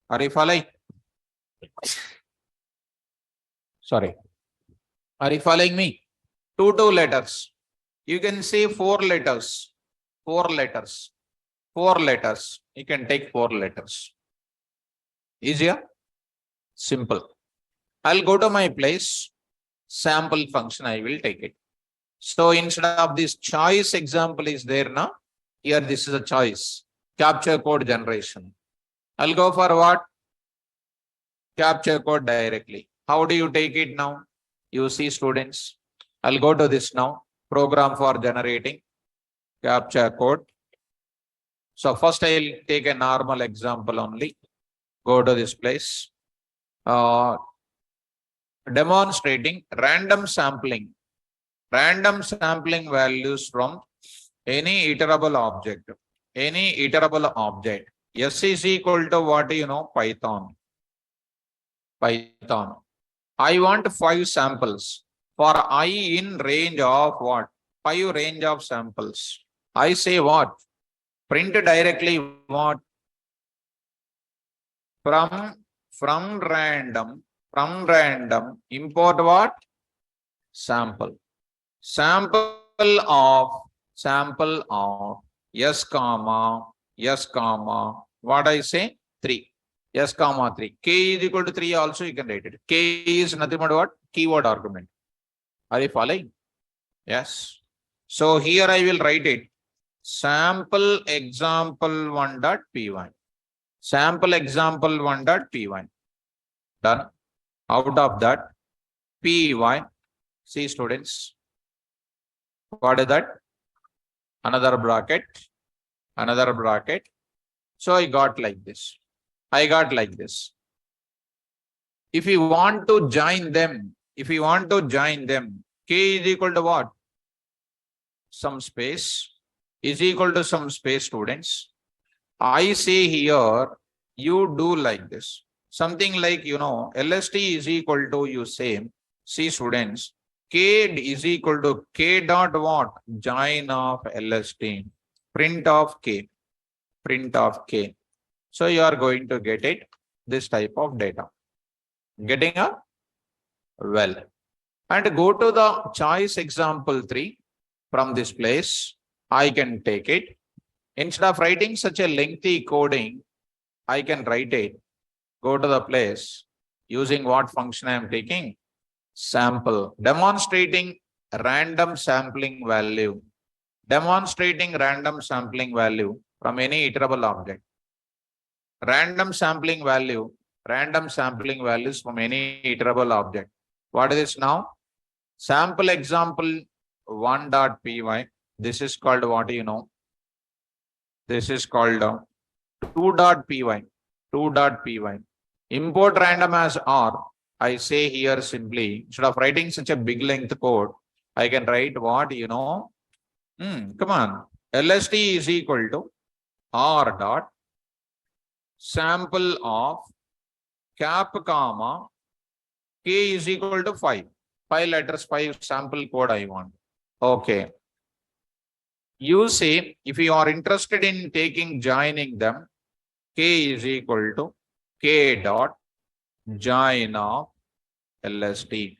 Are you following? Sorry. Are you following me? 2 letters. You can say 4 letters. 4 letters. You can take 4 letters. Easier? Simple. I'll go to my place. Sample function, I will take it. So instead of this choice example is there now. Here this is a choice. Capture code generation. I'll go for what? Capture code directly. How do you take it now? You see, students. I'll go to this now. Program for generating capture code. So first I'll take a normal example only. Go to this place. Demonstrating random sampling values from any iterable object. S is equal to what? Python. I want 5 samples. For I in range of what? 5 range of samples. I say what? Print directly what? From random, import what? Sample of s comma, what I say? 3. S comma 3. K is equal to 3 also you can write it. K is nothing but what? Keyword argument. Are you following? Yes. So here I will write it. Sample example 1.py. Sample example 1.py. Done. Out of that, py. See students, what is that? Another bracket, another bracket. So I got like this. I got like this. If you want to join them, k is equal to what? Some space is equal to some space, students. I say here, you do like this. Something like, LST is equal to, you say, see students, k is equal to k dot what? Join of LST. Print of k. Print of k. So you are going to get it, this type of data. Getting up? Well. And go to the choice example 3. From this place, I can take it. Instead of writing such a lengthy coding, I can write it. Go to the place using what function I am taking? Sample. Demonstrating random sampling value. Demonstrating random sampling value from any iterable object. Random sampling values from any iterable object. What is this now? Sample example 1.py. This is called what This is called 2.py. 2.py. Import random as R. I say here simply, instead of writing such a big length code, I can write what come on. LST is equal to R dot sample of cap comma k is equal to 5. 5 letters, 5 sample code I want. Okay. You say, if you are interested in joining them, k is equal to k dot join of LST.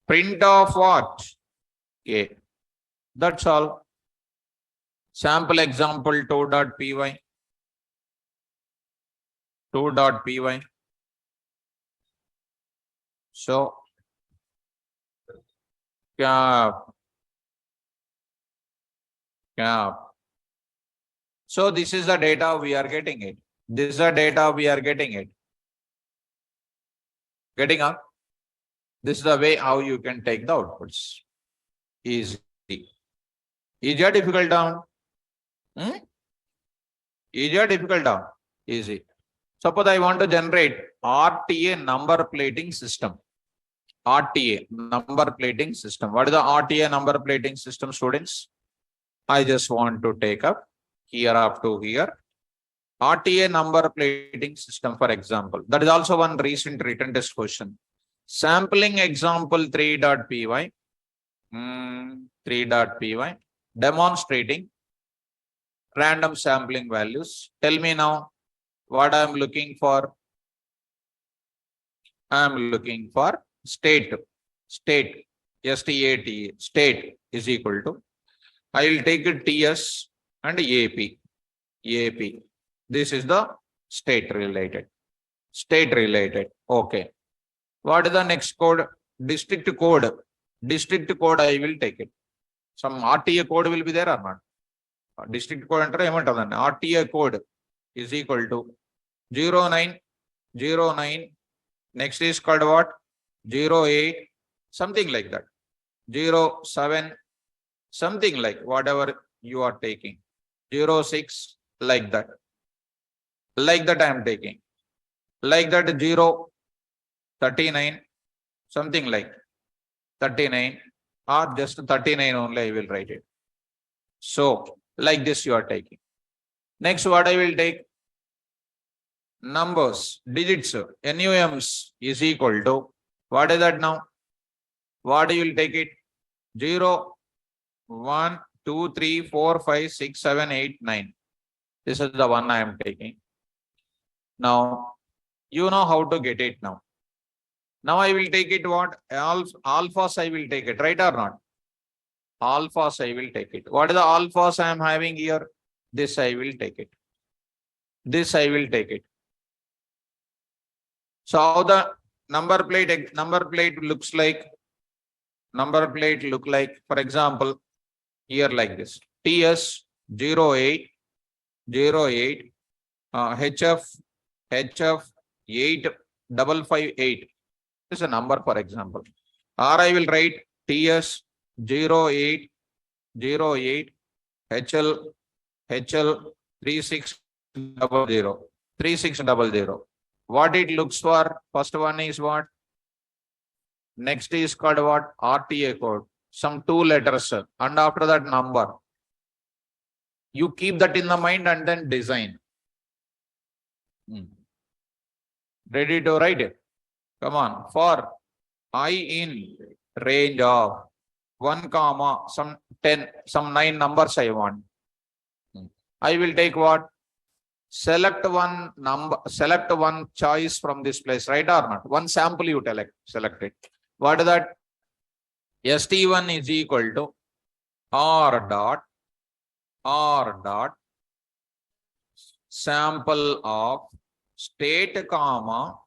Print of what? K. That's all. Sample example 2.py. 2.py. So, cap. So this is the data we are getting it. This is the data we are getting it. Getting up? This is the way how you can take the outputs. Easy. Easy or difficult down? Easy or difficult down? Easy. Suppose I want to generate RTA number plating system. RTA number plating system. What is the RTA number plating system, students? I just want to take up here up to here. RTA number plating system, for example. That is also one recent written test question. Sampling example 3.py. 3.py. Demonstrating random sampling values. Tell me now what I am looking for. I am looking for state. State. STAT. State is equal to. I will take it TS and AP. This is the state related. State related. Okay. What is the next code? District code. District code I will take it. Some RTA code will be there or not? District code enter RTA code is equal to 0909. Next is called what? 08. Something like that. 07. Something like whatever you are taking. 06 like that. Like that I am taking. Like that 39. Something like 39 or just 39 only I will write it. So like this you are taking. Next what I will take? Numbers, digits, NUMs is equal to, what is that now? What you will take it? 0, 1, 2, 3, 4, 5, 6, 7, 8, 9. This is the one I am taking. Now, you know how to get it now. Now I will take it what? Alphas I will take it, right or not? Alphas I will take it. What is the alphas I am having here? This I will take it. This I will take it. So how the number plate looks like? number plate look like, for example, here like this, TS 08, HF 8558 is a number, for example. Or I will write TS 08, HL 3600. What it looks for? First one is what? Next is called what? RTA code. Some 2 letters and after that number. You keep that in the mind and then design. Ready to write it? Come on. For I in range of 1 comma some 10, some 9 numbers I want. I will take what? Select one number, select one choice from this place, right or not? One sample you select it. What is that? ST1 is equal to R dot sample of state comma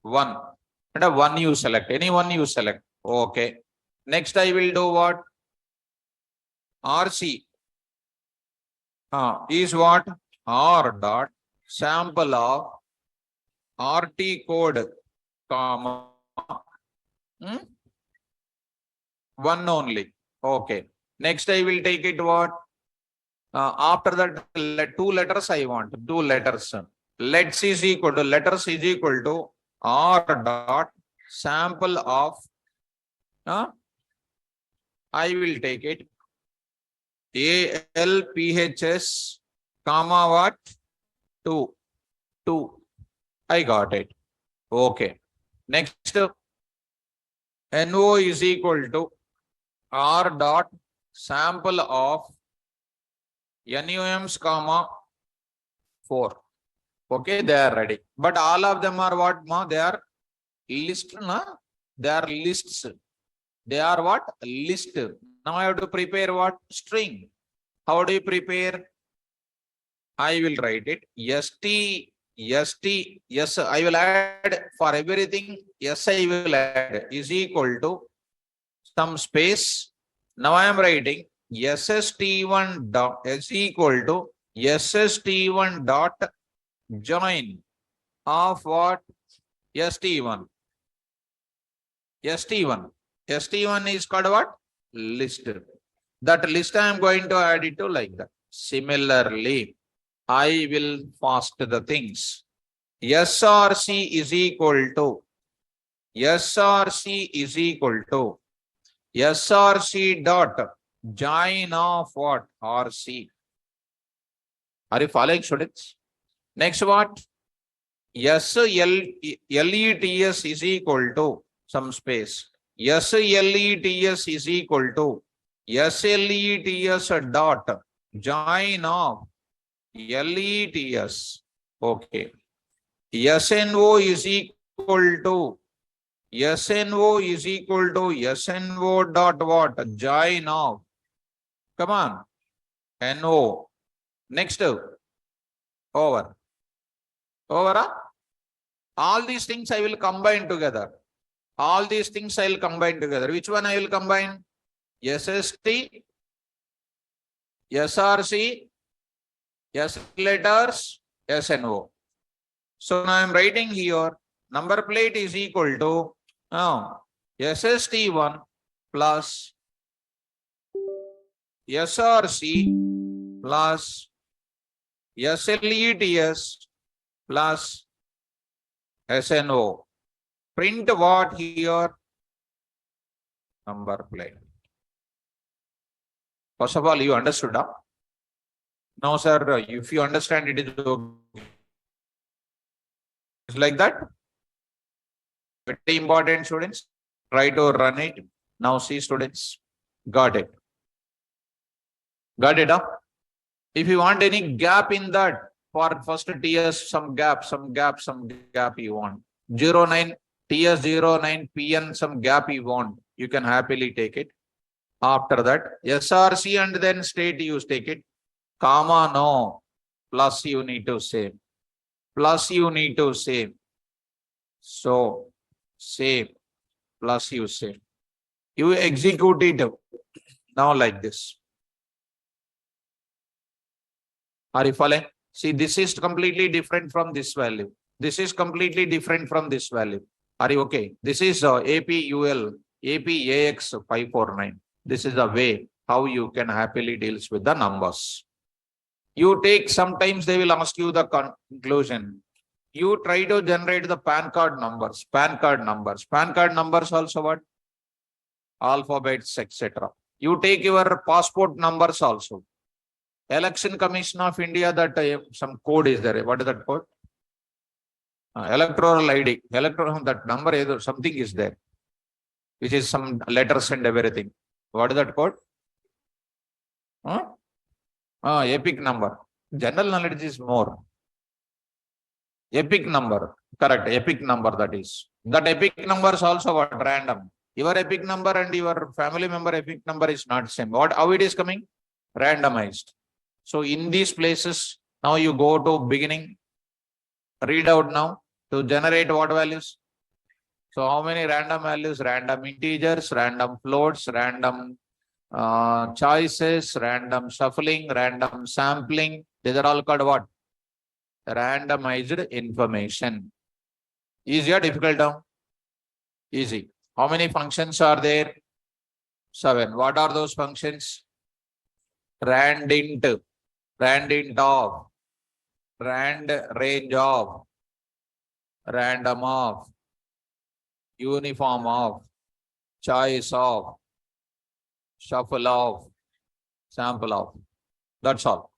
1. And one you select, any one you select. Okay. Next I will do what? RC is what? R dot sample of RT code comma 1 only. Okay. Next I will take it what? After that 2 letters I want. 2 letters. Letters is equal to R dot sample of I will take it ALPHS comma what? 2. I got it. Okay. Next NO is equal to R dot sample of NUMs comma 4. Okay, they are ready. But all of them are what? They are list. They are lists. They are what? List. Now I have to prepare what? String. How do you prepare? I will write it. ST, yes, I will add for everything. Yes, I will add is equal to some space. Now I am writing SST1 dot is equal to SST1 dot join of what? ST1. ST1 is called what? List. That list I am going to add it to like that. Similarly, I will fast the things. SRC is equal to SRC dot join of what? RC. Are you following, students? Next what? LETS is equal to some space. LETS is equal to SLETS dot join of LETS. Okay. SNO is equal to SNO dot what? Join of. Come on. NO. Next. Over. All these things I will combine together. Which one I will combine? SST, SRC, S letters, SNO. So now I am writing here, number plate is equal to SST1 plus SRC plus SLETS plus SNO. Print what here? Number plate. First of all, you understood? No, sir. If you understand, it is okay. It's like that. Very important, students. Try to run it. Now see, students. Got it. If you want any gap in that, for first TS, some gap you want. 09, TS 09, PN, some gap you want. You can happily take it. After that, SRC and then state you take it. Comma no. Plus you need to say. So, same. Plus you say. You execute it now like this. Are you following? See, this is completely different from this value. This is completely different from this value. Are you okay? This is APUL, APAX 549. This is the way how you can happily deals with the numbers. You take, sometimes they will ask you the conclusion. You try to generate the PAN card numbers, PAN card numbers. PAN card numbers also what? Alphabets, etc. You take your passport numbers also. Election Commission of India, that some code is there. What is that code? Electoral ID. Electoral, that number, something is there, which is some letters and everything. What is that code? Epic number. General knowledge is more. Epic number. Correct. Epic number, that is. That epic number is also what? Random. Your epic number and your family member epic number is not same. How it is coming? Randomized. So in these places, now you go to beginning, read out now to generate what values? So how many random values? Random integers, random floats, random choices, random shuffling, random sampling. These are all called what? Randomized information. Easy or difficult now? Easy. How many functions are there? 7. What are those functions? Randint, randint of, rand range of, random of, uniform of, choice of, shuffle of, sample of. That's all.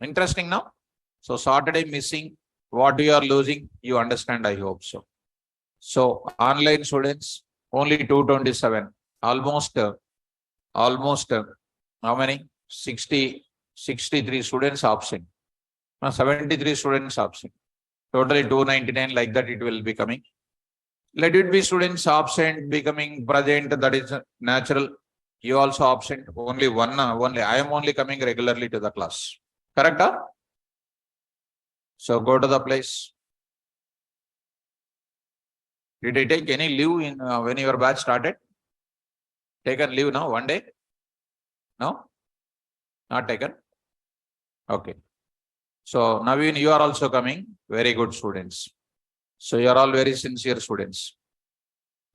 Interesting now? So Saturday missing, what you are losing, you understand, I hope so. So online students, only 227, almost how many? 63 students absent. 73 students absent. Totally 299, like that it will be coming. Let it be students absent, becoming present, that is natural. You also absent, only one, only I am only coming regularly to the class. Correct? Huh? So go to the place. Did I take any leave in when your batch started? Taken leave now, one day? No? Not taken? Okay. So Naveen, you are also coming. Very good students. So you are all very sincere students.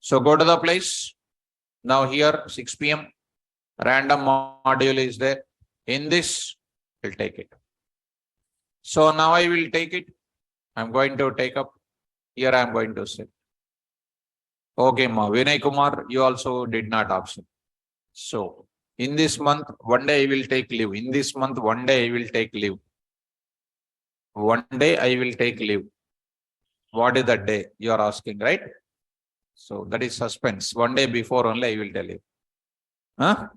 So go to the place. Now here 6 p.m. random module is there. In this, we'll take it. So now I will take it. I'm going to take up. Here I am going to say. Okay, Ma. Vinay Kumar, you also did not absent. So in this month, one day I will take leave. In this month, one day I will take leave. One day I will take leave. What is that day? You are asking, right? So that is suspense. One day before only I will tell you. Huh?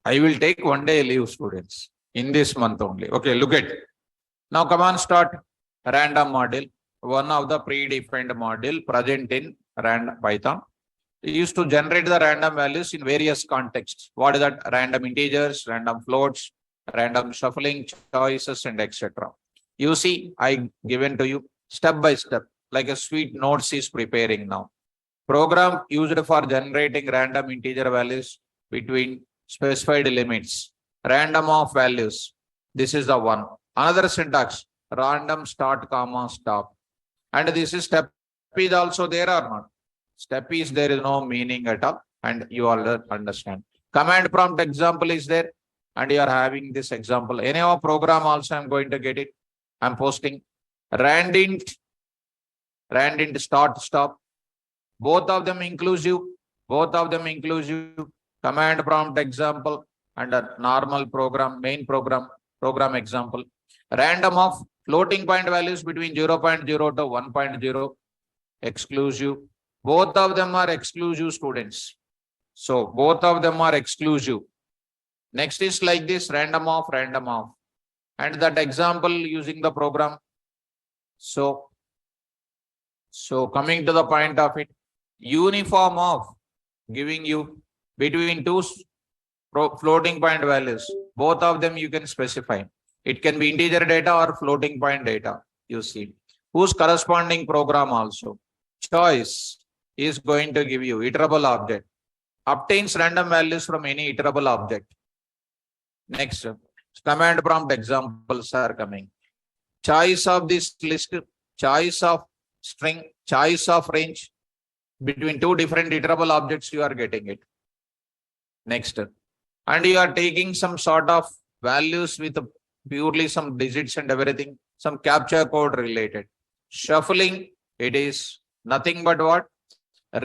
I will take one day leave, students. In this month only. Okay, look at it. Now come on, start random model. One of the predefined module present in random Python. We used to generate the random values in various contexts. What is that? Random integers, random floats, random shuffling, choices, and etc. You see, I given to you step by step, like a sweet notes is preparing now. Program used for generating random integer values between specified limits. Random of values. This is the one. Another syntax, random start, comma, stop. And this is step is also there or not? Step is there is no meaning at all. And you all understand. Command prompt example is there. And you are having this example. Any of program also I'm going to get it. I'm posting. Randint start, stop. Both of them inclusive. Both of them inclusive. Command prompt example and a normal program, main program example. Random of floating point values between 0.0 to 1.0. Exclusive. Both of them are exclusive, students. So both of them are exclusive. Next is like this, random of. And that example using the program. So coming to the point of it, uniform of giving you between two floating point values. Both of them you can specify. It can be integer data or floating point data. You see. Whose corresponding program also. Choice. is going to give you iterable object. Obtains random values from any iterable object. Next, command prompt examples are coming. Choice of this list, choice of string, choice of range. Between two different iterable objects, you are getting it. Next, and you are taking some sort of values with purely some digits and everything, some captcha code related. Shuffling, it is nothing but what?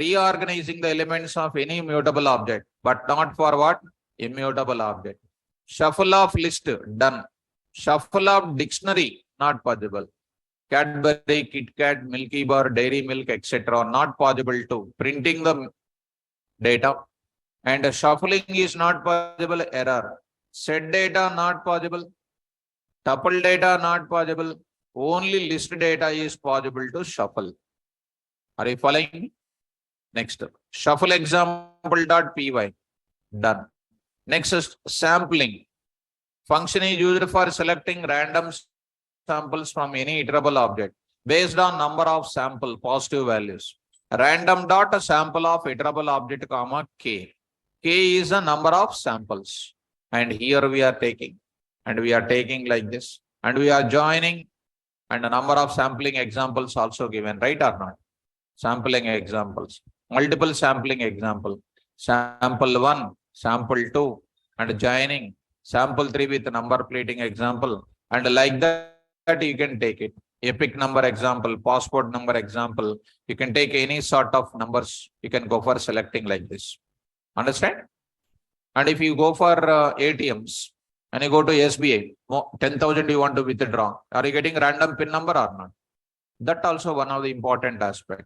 Reorganizing the elements of any mutable object, but not for what? Immutable object. Shuffle of list, done. Shuffle of dictionary, not possible. Cadbury, Kit Kat, Milky Bar, Dairy Milk, etc. not possible to. Printing the data. And shuffling is not possible, error. Set data not possible. Tuple data not possible. Only list data is possible to shuffle. Are you following me? Next, shuffle example.py. Done. Next is sampling. Function is used for selecting random samples from any iterable object based on number of sample positive values. Random dot sample of iterable object comma k. K is the number of samples. And here we are taking. And we are taking like this. And we are joining. And a number of sampling examples also given, right or not? Sampling examples. Multiple sampling example. Sample 1, sample 2, and joining. Sample 3 with number plating example. And like that you can take it. Epic number example, passport number example. You can take any sort of numbers. You can go for selecting like this. Understand? And if you go for ATMs and you go to SBI, 10,000 you want to withdraw. Are you getting random PIN number or not? That also one of the important aspect.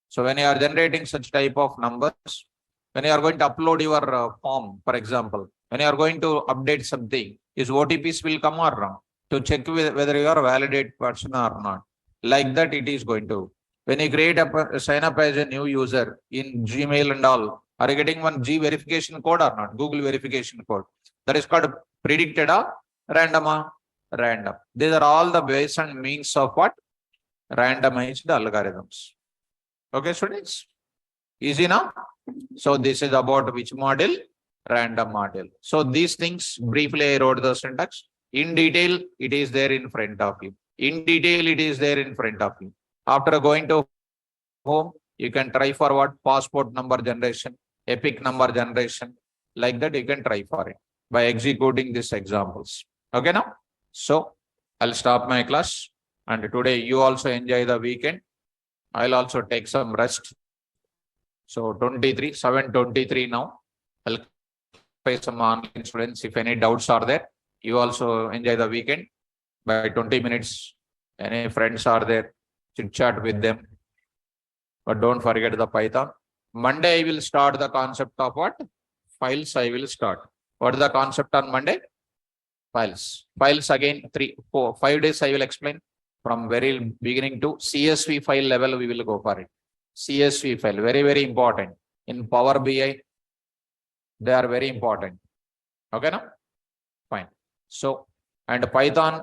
So when you are generating such type of numbers, when you are going to upload your form, for example, when you are going to update something, is OTPs will come or not to check whether you are a validate person or not. Like that it is going to. When you create a sign up as a new user in Gmail and all, are you getting one G verification code or not? Google verification code. That is called predicted or random or random. These are all the ways and means of what? Randomized algorithms. Okay, students? Easy now? So this is about which model? Random model. So these things, briefly I wrote the syntax. In detail, it is there in front of you. In detail, it is there in front of you. After going to home, you can try for what? Passport number generation, epic number generation. Like that, you can try for it by executing these examples. Okay now? So I'll stop my class. And today you also enjoy the weekend. I'll also take some rest. So 7:23 now. I'll pay some online students. If any doubts are there, you also enjoy the weekend by 20 minutes. Any friends are there, chit chat with them. But don't forget the Python. Monday I will start the concept of what? Files I will start. What is the concept on Monday? Files. Files again 5 days I will explain. From very beginning to CSV file level, we will go for it. CSV file, very, very important. In Power BI, they are very important. Okay, now? Fine. So, and Python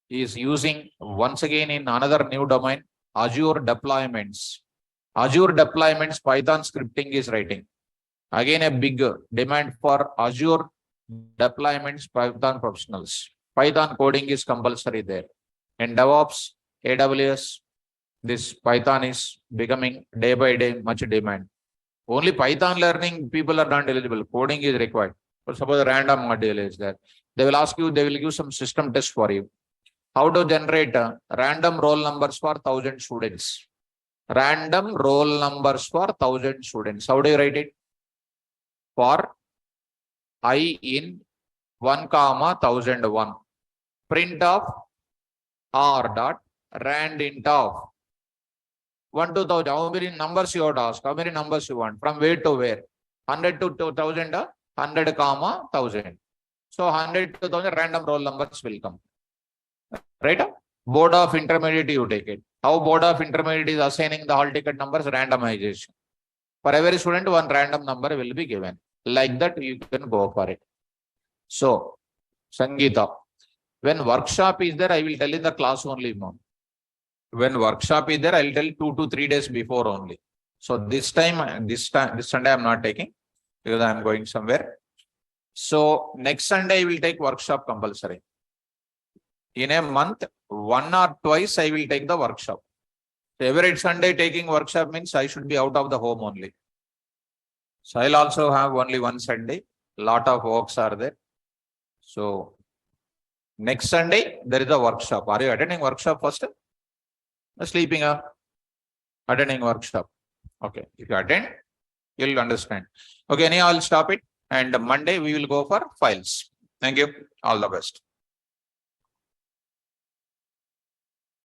is using once again in another new domain, Azure deployments. Azure deployments, Python scripting is writing. Again, a big demand for Azure deployments, Python professionals. Python coding is compulsory there. In DevOps, AWS, this Python is becoming day by day much demand. Only Python learning people are not eligible. Coding is required. So suppose a random module is there. They will ask you, they will give some system test for you. How to generate random roll numbers for 1,000 students. Random roll numbers for 1,000 students. How do you write it? For I in 1, 1001. Print of R dot rand int of 1 to 1,000. How many numbers you have to ask? How many numbers you want? From where to where? 100 to 2,000, 100, 1,000. So 100 to 1,000 random roll numbers will come. Right? Board of intermediate, you take it. How board of intermediate is assigning the hall ticket numbers? Randomization. For every student, one random number will be given. Like that, you can go for it. So, Sangeeta. When workshop is there, I will tell in the class only, mom. When workshop is there, I will tell 2 to 3 days before only. So this Sunday I'm not taking because I'm going somewhere. So next Sunday I will take workshop compulsory. In a month, 1 or twice I will take the workshop. So every Sunday taking workshop means I should be out of the home only. So I'll also have only one Sunday. Lot of works are there. So next Sunday there is a workshop. Are you attending workshop first? Sleeping up, attending workshop. Okay, if you attend, you'll understand. Okay, anyhow, I'll stop it. And Monday we will go for files. Thank you. All the best.